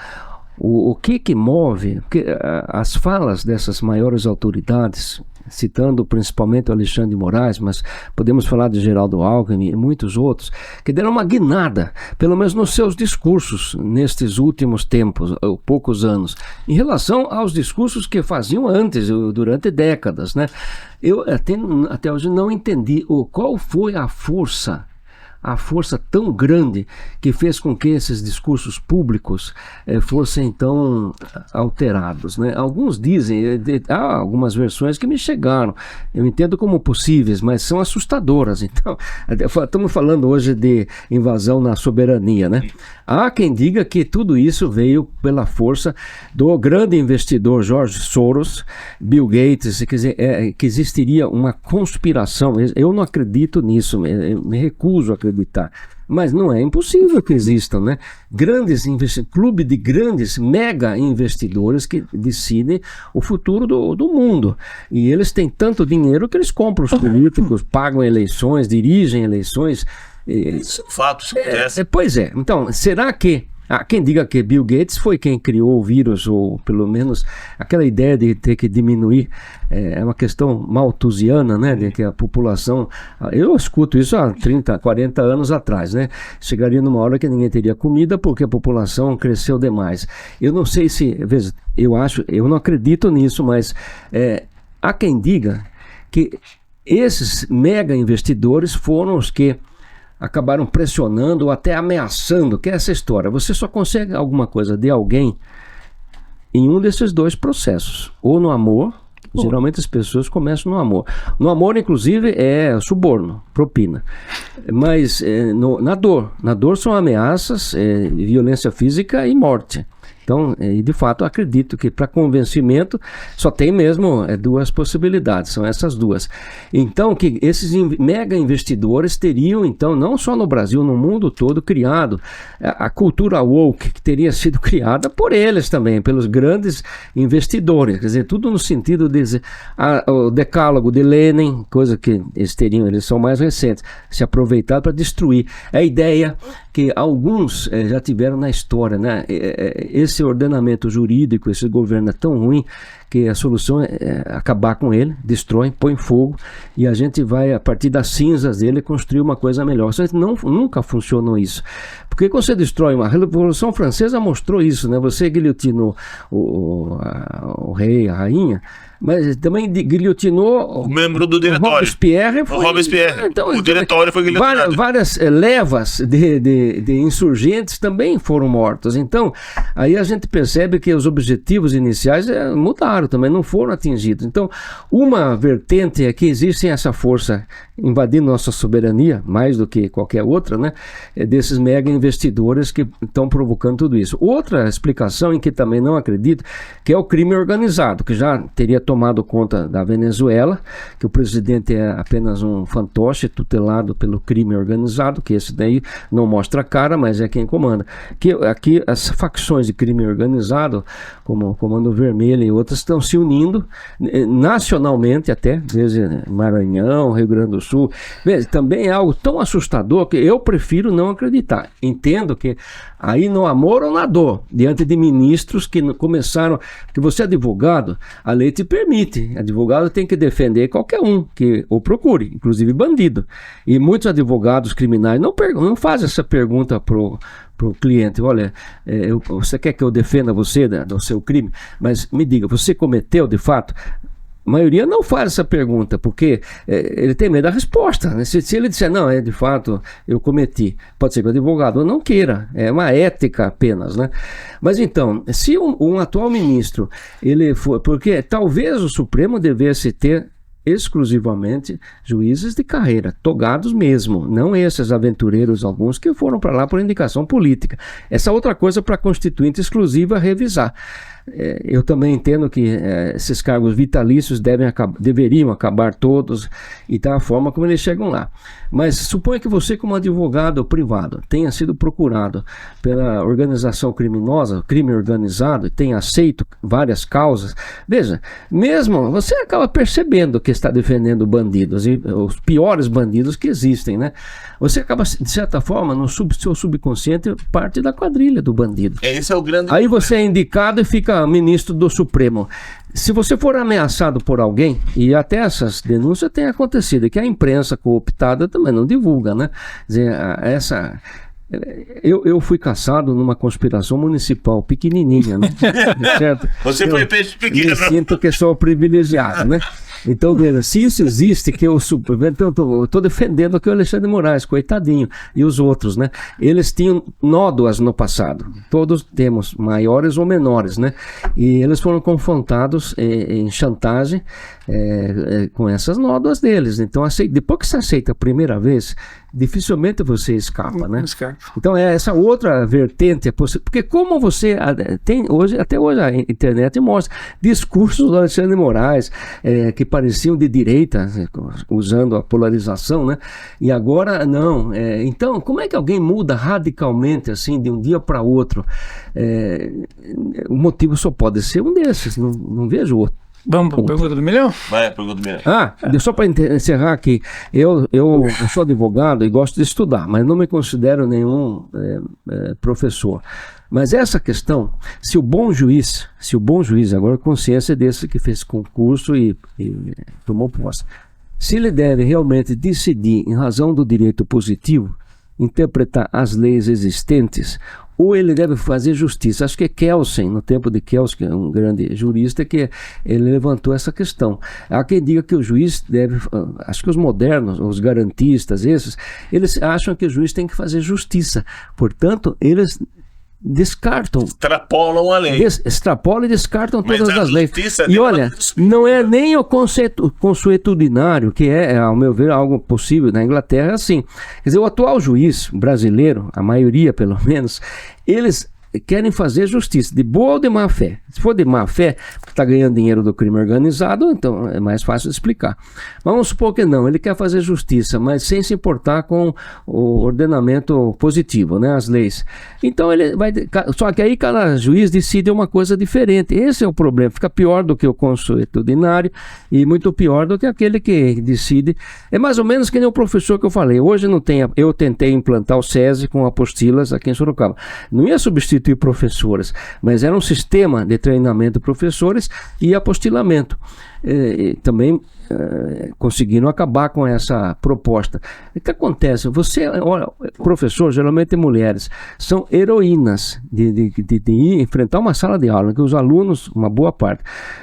O que move, porque as falas dessas maiores autoridades, citando principalmente o Alexandre de Moraes, mas podemos falar de Geraldo Alckmin e muitos outros, que deram uma guinada, pelo menos nos seus discursos, nestes últimos tempos, ou poucos anos, em relação aos discursos que faziam antes, durante décadas, né? Eu até hoje não entendi qual foi a força tão grande que fez com que esses discursos públicos fossem tão alterados, né? Alguns dizem, há algumas versões que me chegaram, eu entendo como possíveis, mas são assustadoras. Então, estamos falando hoje de invasão na soberania, né? Há quem diga que tudo isso veio pela força do grande investidor George Soros, Bill Gates, quer dizer, que existiria uma conspiração. Eu não acredito nisso, me recuso a acreditar. Mas não é impossível que existam, né? Clube de grandes mega investidores que decidem o futuro do mundo. E eles têm tanto dinheiro que eles compram os políticos, pagam eleições, dirigem eleições.
Isso é um fato, isso acontece.
Pois é. Então, será que há quem diga que Bill Gates foi quem criou o vírus, ou pelo menos aquela ideia de ter que diminuir, é uma questão malthusiana, né, de que a população, eu escuto isso há 30, 40 anos atrás, né, chegaria numa hora que ninguém teria comida porque a população cresceu demais. Eu não sei se, veja, eu não acredito nisso, mas há quem diga que esses mega investidores foram os que acabaram pressionando ou até ameaçando, que é essa história. Você só consegue alguma coisa de alguém em um desses dois processos. Ou no amor, geralmente as pessoas começam no amor. No amor, inclusive, é suborno, propina. Mas na dor. Na dor são ameaças, violência física e morte. Então, de fato, eu acredito que para convencimento só tem mesmo duas possibilidades, são essas duas. Então, que esses mega investidores teriam, então, não só no Brasil, no mundo todo, criado a cultura woke, que teria sido criada por eles também, pelos grandes investidores. Quer dizer, tudo no sentido de o decálogo de Lenin, coisa que eles são mais recentes, se aproveitaram para destruir. A ideia que alguns já tiveram na história, né? Esse ordenamento jurídico, esse governo é tão ruim que a solução é acabar com ele, destrói, põe fogo e a gente vai, a partir das cinzas dele, construir uma coisa melhor. Só que nunca funcionou isso. Porque quando você destrói a Revolução Francesa mostrou isso, né? Você guilhotinou o rei, a rainha, mas também guilhotinou
o membro do diretório.
Robespierre.
Então, o diretório foi guilhotinado.
Várias levas de insurgentes também foram mortos. Então, aí a gente percebe que os objetivos iniciais mudaram, também não foram atingidos. Então, uma vertente é que existe essa força invadindo nossa soberania, mais do que qualquer outra, né? Desses mega investidores que estão provocando tudo isso. Outra explicação em que também não acredito, que é o crime organizado, que já teria tomado conta da Venezuela, que o presidente é apenas um fantoche tutelado pelo crime organizado, que esse daí não mostra a cara, mas é quem comanda. Que aqui as facções de crime organizado, como o Comando Vermelho e outras, estão se unindo nacionalmente até, desde Maranhão, Rio Grande do Sul. Veja, também é algo tão assustador que eu prefiro não acreditar. Entendo que aí no amor ou na dor, diante de ministros que começaram, que você é advogado, a lei te permite, advogado tem que defender qualquer um que o procure, inclusive bandido. E muitos advogados criminais não fazem essa pergunta pro cliente: olha, você quer que eu defenda você do seu crime? Mas me diga, você cometeu de fato? A maioria não faz essa pergunta, porque ele tem medo da resposta, né? Se ele disser, não, de fato, eu cometi, pode ser que o advogado não queira, é uma ética apenas, né? Mas então, se um atual ministro, ele for, porque talvez o Supremo devesse ter exclusivamente juízes de carreira, togados mesmo, não esses aventureiros alguns que foram para lá por indicação política. Essa outra coisa para a Constituinte exclusiva revisar. Eu também entendo que esses cargos vitalícios deveriam acabar todos e da forma como eles chegam lá. Mas suponha que você, como advogado privado, tenha sido procurado pela organização criminosa, crime organizado, e tenha aceito várias causas. Veja, mesmo você acaba percebendo que está defendendo bandidos, e os piores bandidos que existem, né? Você acaba, de certa forma, no seu subconsciente, parte da quadrilha do bandido.
Esse é o grande...
Aí você é indicado e fica ministro do Supremo. Se você for ameaçado por alguém, e até essas denúncias têm acontecido, que a imprensa cooptada também não divulga, né? Quer dizer, eu fui caçado numa conspiração municipal pequenininha, né? Certo?
Você foi peixe pequeno.
Me sinto que sou privilegiado, né? Então, veja, se isso existe, que eu estou defendendo aqui o Alexandre de Moraes, coitadinho, e os outros, né? Eles tinham nódoas no passado, todos temos, maiores ou menores, né? E eles foram confrontados em chantagem com essas nódoas deles. Então, depois que você aceita a primeira vez, dificilmente você escapa, né? Então é essa outra vertente, porque como você tem hoje, até hoje a internet mostra discursos do Alexandre de Moraes que pareciam de direita, usando a polarização, né? E agora não. Então, como é que alguém muda radicalmente assim de um dia para outro? O motivo só pode ser um desses, não vejo outro.
Vamos para a pergunta do milhão?
Vai, a pergunta do milhão.
Só para encerrar aqui, eu sou advogado e gosto de estudar, mas não me considero nenhum professor. Mas essa questão, se o bom juiz, agora a consciência desse que fez concurso e tomou posse, se ele deve realmente decidir em razão do direito positivo, interpretar as leis existentes, ou ele deve fazer justiça. Acho que é Kelsen, no tempo de Kelsen, que é um grande jurista, que ele levantou essa questão. Há quem diga que o juiz deve, acho que os modernos, os garantistas, eles acham que o juiz tem que fazer justiça. Portanto, eles descartam,
extrapolam a lei,
extrapolam e descartam
mas
todas as leis. E
dela...
olha, não é nem o conceito consuetudinário, que ao meu ver, algo possível na Inglaterra, assim. Quer dizer, o atual juiz brasileiro, a maioria pelo menos, eles querem fazer justiça, de boa ou de má fé. Se for de má fé, porque está ganhando dinheiro do crime organizado, então é mais fácil de explicar. Mas vamos supor que não, ele quer fazer justiça, mas sem se importar com o ordenamento positivo, né, as leis. Então ele vai, só que aí cada juiz decide uma coisa diferente. Esse é o problema, fica pior do que o consuetudinário e muito pior do que aquele que decide. É mais ou menos que nem o professor que eu falei. Hoje não tem, eu tentei implantar o SESI com apostilas aqui em Sorocaba. Não ia substituir professoras, mas era um sistema de treinamento de professores e apostilamento. Também conseguiram acabar com essa proposta. O que acontece? Olha, professor, geralmente mulheres, são heroínas de ir enfrentar uma sala de aula, que os alunos, uma boa parte,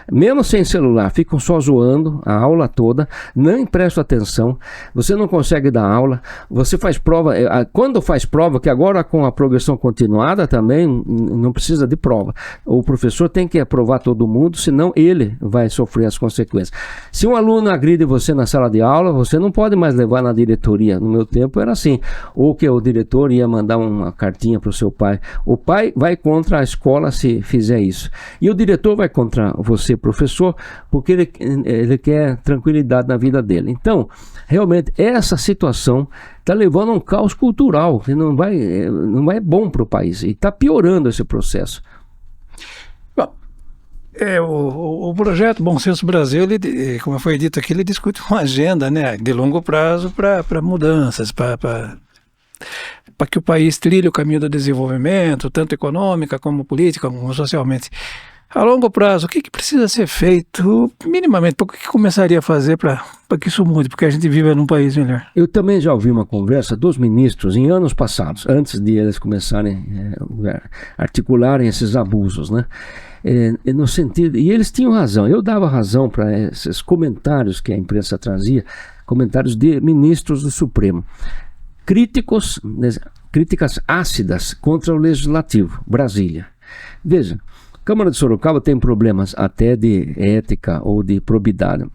mesmo sem celular, ficam só zoando a aula toda, não prestam atenção, você não consegue dar aula, você faz prova, quando faz prova, que agora com a progressão continuada também não precisa de prova, o professor tem que aprovar todo mundo, senão ele vai sofrer as consequências. Se um aluno agride você na sala de aula, você não pode mais levar na diretoria. No meu tempo era assim, ou que o diretor ia mandar uma cartinha para o seu pai. O pai vai contra a escola se fizer isso. E o diretor vai contra você, professor, porque ele quer tranquilidade na vida dele. Então, realmente, essa situação está levando a um caos cultural, que não é bom para o país. E está piorando esse processo.
O projeto Bom Senso Brasil, ele, como foi dito aqui, ele discute uma agenda, né, de longo prazo para mudanças, para que o país trilhe o caminho do desenvolvimento, tanto econômica como política, como socialmente. A longo prazo, o que precisa ser feito minimamente? O que começaria a fazer para que isso mude, porque a gente vive num país melhor?
Eu também já ouvi uma conversa dos ministros em anos passados, antes de eles começarem a articularem esses abusos, né? No sentido, e eles tinham razão, eu dava razão para esses comentários que a imprensa trazia, comentários de ministros do Supremo, críticas ácidas contra o Legislativo, Brasília. Veja, a Câmara de Sorocaba tem problemas até de ética ou de probidade.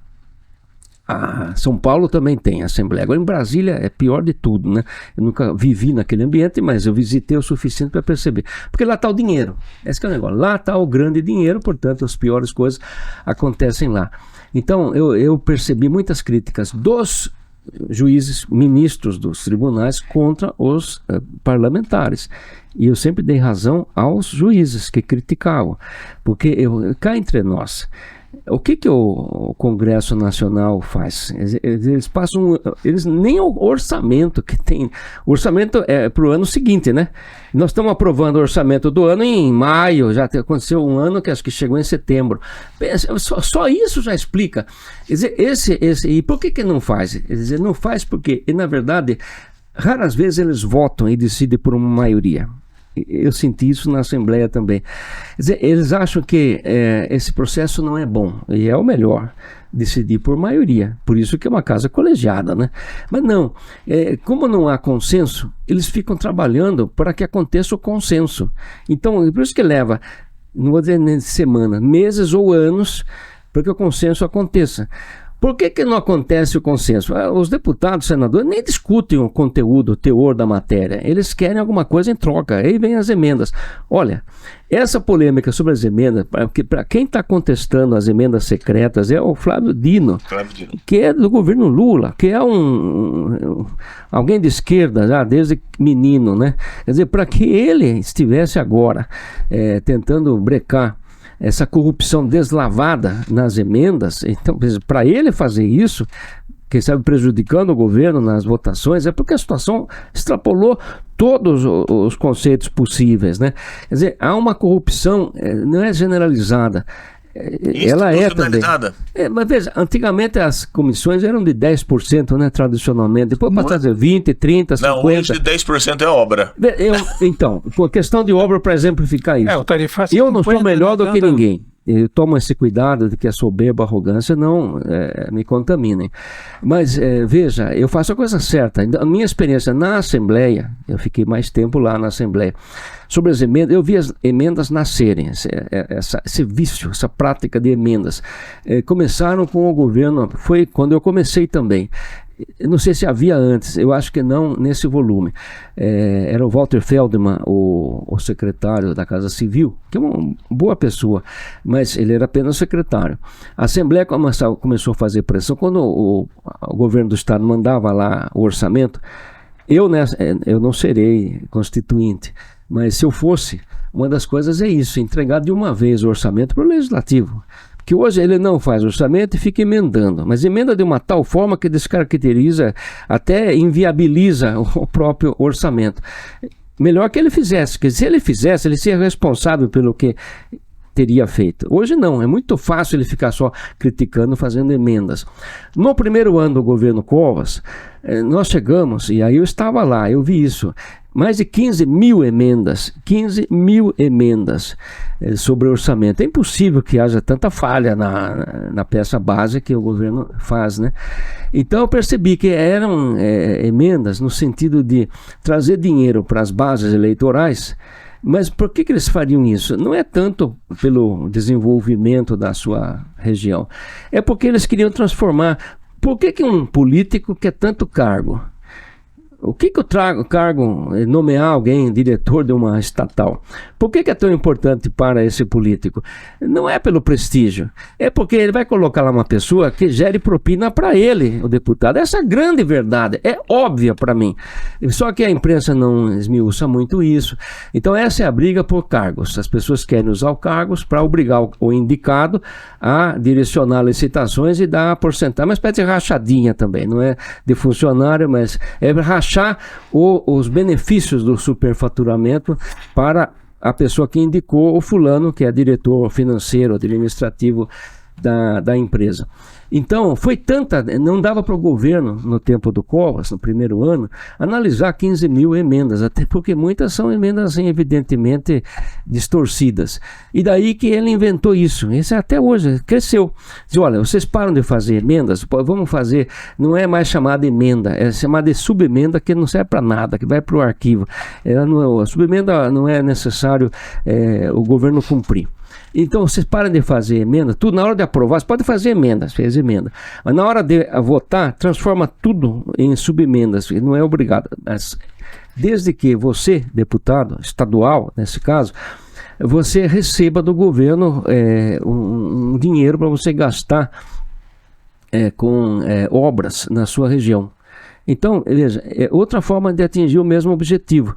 São Paulo também tem Assembleia. Agora em Brasília é pior de tudo, né? Eu nunca vivi naquele ambiente, mas eu visitei o suficiente para perceber. Porque lá está o dinheiro. Esse que é o negócio. Lá está o grande dinheiro, portanto as piores coisas acontecem lá. Então eu percebi muitas críticas dos juízes, ministros dos tribunais contra os parlamentares. E eu sempre dei razão aos juízes que criticavam. Porque cá entre nós, o que o Congresso Nacional faz? Eles passam, nem o orçamento que tem, o orçamento é para o ano seguinte, né? Nós estamos aprovando o orçamento do ano em maio, já aconteceu um ano que acho que chegou em setembro. Só isso já explica. Quer dizer, e por que não faz? Quer dizer, não faz porque, na verdade, raras vezes eles votam e decidem por uma maioria. Eu senti isso na Assembleia também. Quer dizer, eles acham que esse processo não é bom e é o melhor decidir por maioria. Por isso que é uma casa colegiada, né? Mas não, como não há consenso, eles ficam trabalhando para que aconteça o consenso. Então, por isso que leva, não vou dizer nem semana, meses ou anos para que o consenso aconteça. Por que não acontece o consenso? Os deputados, senadores, nem discutem o conteúdo, o teor da matéria. Eles querem alguma coisa em troca. Aí vem as emendas. Olha, essa polêmica sobre as emendas, para quem está contestando as emendas secretas é o Flávio Dino, que é do governo Lula, que é alguém de esquerda já desde menino, né? Quer dizer, para que ele estivesse agora tentando brecar essa corrupção deslavada nas emendas, então, para ele fazer isso, quem sabe prejudicando o governo nas votações, é porque a situação extrapolou todos os conceitos possíveis, né? Quer dizer, há uma corrupção, não é generalizada, ela é também. Mas veja, antigamente as comissões eram de 10%, né, tradicionalmente. Depois para trazer 20%, 30%, 50%.
Não, hoje de 10% é obra.
Então, por questão de obra, para exemplificar isso.
O tarifaço
eu não sou melhor do que ninguém. Eu tomo esse cuidado de que a soberba, a arrogância não me contaminem. Mas veja, eu faço a coisa certa. A minha experiência na Assembleia, eu fiquei mais tempo lá na Assembleia, sobre as emendas, eu vi as emendas nascerem, esse vício, essa prática de emendas. Começaram com o governo, foi quando eu comecei também. Eu não sei se havia antes, eu acho que não nesse volume. Era o Walter Feldman, o secretário da Casa Civil, que é uma boa pessoa, mas ele era apenas secretário. A Assembleia começou a fazer pressão. Quando o governo do Estado mandava lá o orçamento, eu não serei constituinte, mas se eu fosse, uma das coisas é isso, entregar de uma vez o orçamento para o Legislativo. Que hoje ele não faz orçamento e fica emendando, mas emenda de uma tal forma que descaracteriza, até inviabiliza o próprio orçamento. Melhor que ele fizesse, porque se ele fizesse, ele seria responsável pelo que teria feito. Hoje não, é muito fácil ele ficar só criticando, fazendo emendas. No primeiro ano do governo Covas, nós chegamos, e aí eu estava lá, eu vi isso, mais de 15 mil emendas sobre orçamento. É impossível que haja tanta falha na peça base que o governo faz, né? Então eu percebi que eram emendas no sentido de trazer dinheiro para as bases eleitorais. Mas por que eles fariam isso? Não é tanto pelo desenvolvimento da sua região, é porque eles queriam transformar. Por que um político quer tanto cargo? o que eu trago cargo, nomear alguém diretor de uma estatal? Por que é tão importante para esse político? Não é pelo prestígio, é porque ele vai colocar lá uma pessoa que gere propina para ele, o deputado. Essa é a grande verdade, é óbvia para mim. Só que a imprensa não esmiuça muito isso. Então essa é a briga por cargos. As pessoas querem usar os cargos para obrigar o indicado a direcionar licitações e dar a porcentagem, uma espécie de rachadinha também, não é de funcionário, mas é rachar os benefícios do superfaturamento para a pessoa que indicou o fulano, que é diretor financeiro, administrativo da empresa. Então, foi tanta, não dava para o governo, no tempo do Covas, no primeiro ano, analisar 15 mil emendas, até porque muitas são emendas, assim, evidentemente, distorcidas. E daí que ele inventou isso. Isso até hoje cresceu. Diz, olha, vocês param de fazer emendas, vamos fazer, não é mais chamada emenda, é chamada de subemenda, que não serve para nada, que vai para o arquivo. A subemenda não é necessário o governo cumprir. Então, vocês param de fazer emenda, tudo na hora de aprovar, você pode fazer emendas, fez emenda. Mas na hora de votar, transforma tudo em subemendas, não é obrigado. Mas, desde que você, deputado estadual, nesse caso, você receba do governo um dinheiro para você gastar com obras na sua região. Então, veja, é outra forma de atingir o mesmo objetivo.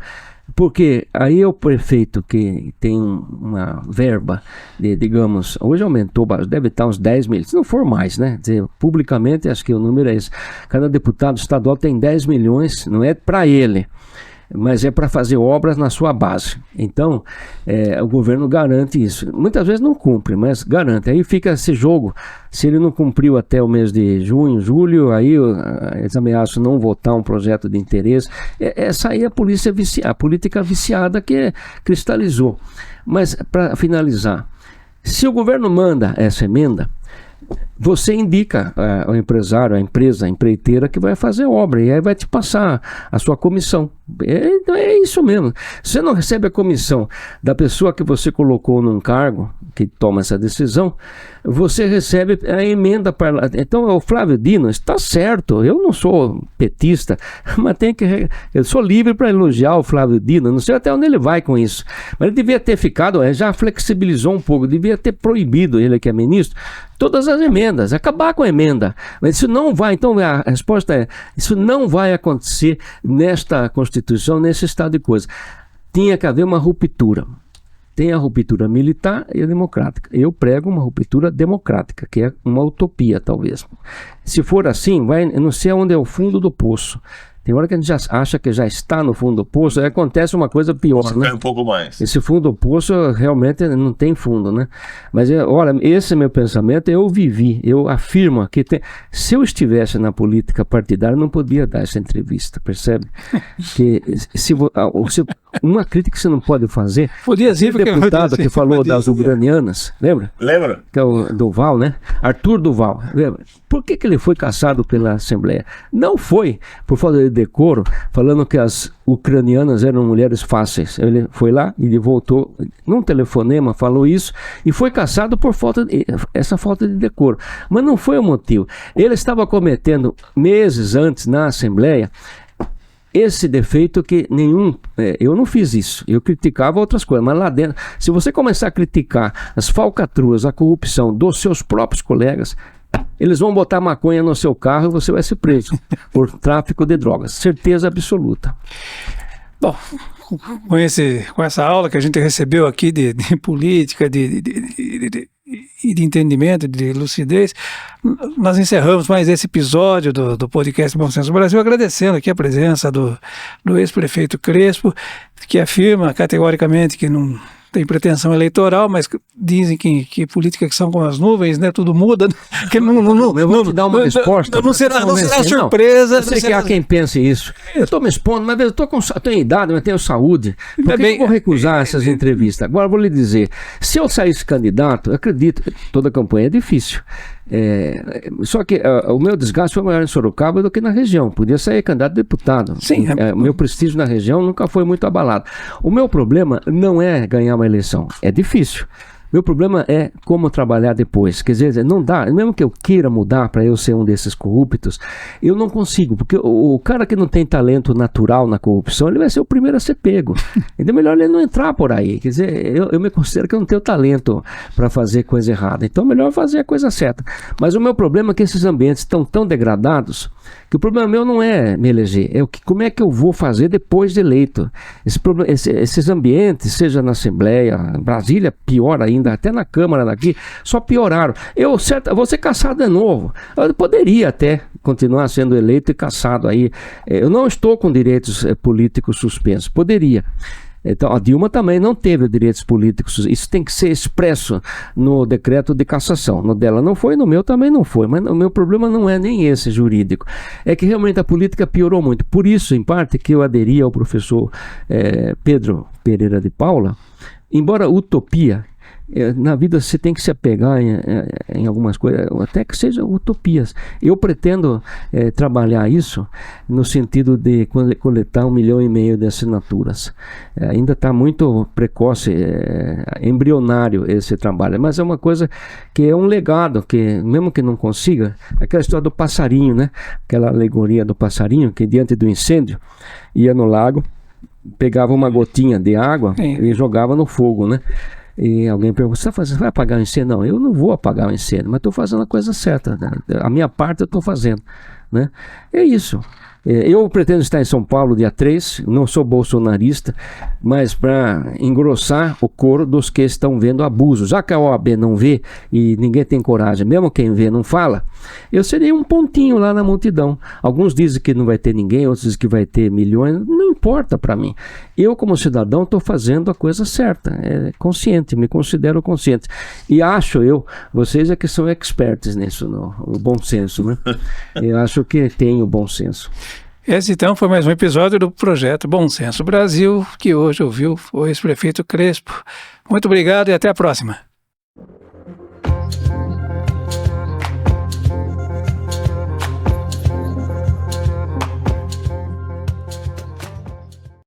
Porque aí o prefeito que tem uma verba, digamos, hoje aumentou, deve estar uns 10 milhões, se não for mais, né? Dizer, publicamente, acho que o número é esse. Cada deputado estadual tem 10 milhões, não é para ele, mas é para fazer obras na sua base. Então, o governo garante isso. Muitas vezes não cumpre, mas garante. Aí fica esse jogo. Se ele não cumpriu até o mês de junho, julho, aí eles ameaçam não votar um projeto de interesse. Essa aí é a política viciada que cristalizou. Mas, para finalizar, se o governo manda essa emenda, você indica ao empresário, a empresa, a empreiteira que vai fazer obra, e aí vai te passar a sua comissão. Então é isso mesmo. Se você não recebe a comissão da pessoa que você colocou num cargo, que toma essa decisão, você recebe a emenda para... Então o Flávio Dino está certo, eu não sou petista, mas eu sou livre para elogiar o Flávio Dino, não sei até onde ele vai com isso, mas ele devia ter ficado, já flexibilizou um pouco, devia ter proibido, ele que é ministro, todas as emendas, acabar com a emenda. Mas isso não vai, então a resposta é, isso não vai acontecer nesta Constituição, nesse estado de coisas. Tinha que haver uma ruptura. Tem a ruptura militar e a democrática. Eu prego uma ruptura democrática, que é uma utopia, talvez. Se for assim, eu não sei onde é o fundo do poço. Tem hora que a gente já acha que já está no fundo do poço, aí acontece uma coisa pior,
você
né?
cai um pouco mais.
Esse fundo do poço realmente não tem fundo, né? Mas, olha, esse é meu pensamento, eu vivi, eu afirmo que se eu estivesse na política partidária, eu não podia dar essa entrevista, percebe? Que uma crítica que você não pode fazer,
podia ser,
o deputado que falou das ucranianas, lembra?
Lembra?
Que é o Duval, né? Arthur Duval, lembra? Por que ele foi cassado pela Assembleia? Não foi por falta de decoro, falando que as ucranianas eram mulheres fáceis. Ele foi lá e ele voltou num telefonema, falou isso e foi cassado por essa falta de decoro. Mas não foi o motivo. Ele estava cometendo meses antes na Assembleia esse defeito que eu não fiz isso, eu criticava outras coisas, mas lá dentro, se você começar a criticar as falcatruas, a corrupção dos seus próprios colegas, eles vão botar maconha no seu carro e você vai ser preso por tráfico de drogas, certeza absoluta.
Bom, com essa aula que a gente recebeu aqui de política, de entendimento, de lucidez, nós encerramos mais esse episódio do podcast Bom Senso Brasil, agradecendo aqui a presença do ex-prefeito Crespo, que afirma categoricamente que não tem pretensão eleitoral, mas dizem que política que são como as nuvens, né? Tudo muda. Que
eu vou te dar uma resposta.
Não será surpresa.
Eu sei que há quem pense isso. Eu estou me expondo, mas eu tenho idade, eu tenho saúde. Por que eu vou recusar essas entrevistas? Agora eu vou lhe dizer, se eu saísse candidato, eu acredito, toda campanha é difícil. Só que o meu desgaste foi maior em Sorocaba do que na região. Podia sair candidato a deputado.
Sim,
o meu prestígio na região nunca foi muito abalado. O meu problema não é ganhar uma eleição, é difícil. Meu problema é como trabalhar depois. Quer dizer, não dá, mesmo que eu queira mudar para eu ser um desses corruptos, eu não consigo, porque o cara que não tem talento natural na corrupção, ele vai ser o primeiro a ser pego. Então é melhor ele não entrar por aí. Quer dizer, eu me considero que eu não tenho talento para fazer coisa errada. Então é melhor fazer a coisa certa. Mas o meu problema é que esses ambientes estão tão degradados que o problema meu não é me eleger, é como é que eu vou fazer depois de eleito. Esses ambientes, seja na Assembleia, em Brasília, pior ainda, até na Câmara daqui, só pioraram. Eu vou ser caçado de novo. Eu poderia até continuar sendo eleito e caçado aí. Eu não estou com direitos políticos suspensos. Poderia. Então, a Dilma também não teve direitos políticos. Isso tem que ser expresso no decreto de cassação. No dela não foi, no meu também não foi. Mas o meu problema não é nem esse jurídico. É que realmente a política piorou muito. Por isso, em parte, que eu aderi ao professor Pedro Pereira de Paula. Embora utopia, na vida você tem que se apegar em algumas coisas, até que sejam utopias. Eu pretendo trabalhar isso no sentido de coletar 1,5 milhão de assinaturas. Ainda está muito precoce, embrionário esse trabalho, mas é uma coisa que é um legado, que mesmo que não consiga, aquela história do passarinho, né? Aquela alegoria do passarinho que diante do incêndio ia no lago, pegava uma gotinha de água e jogava no fogo, né? E alguém pergunta, você vai apagar o incêndio? Não, eu não vou apagar o incêndio, mas estou fazendo a coisa certa, né? A minha parte eu estou fazendo, né? É isso. Eu pretendo estar em São Paulo dia 3, não sou bolsonarista, mas para engrossar o coro dos que estão vendo abuso. Já que a OAB não vê e ninguém tem coragem, mesmo quem vê não fala, eu serei um pontinho lá na multidão. Alguns dizem que não vai ter ninguém, outros dizem que vai ter milhões, não importa para mim. Eu, como cidadão, estou fazendo a coisa certa, consciente, me considero consciente. E acho vocês é que são experts nisso, no bom senso, né? Eu acho que tenho bom senso.
Esse, então, foi mais um episódio do projeto Bom Senso Brasil, que hoje ouviu o ex-prefeito Crespo. Muito obrigado e até a próxima.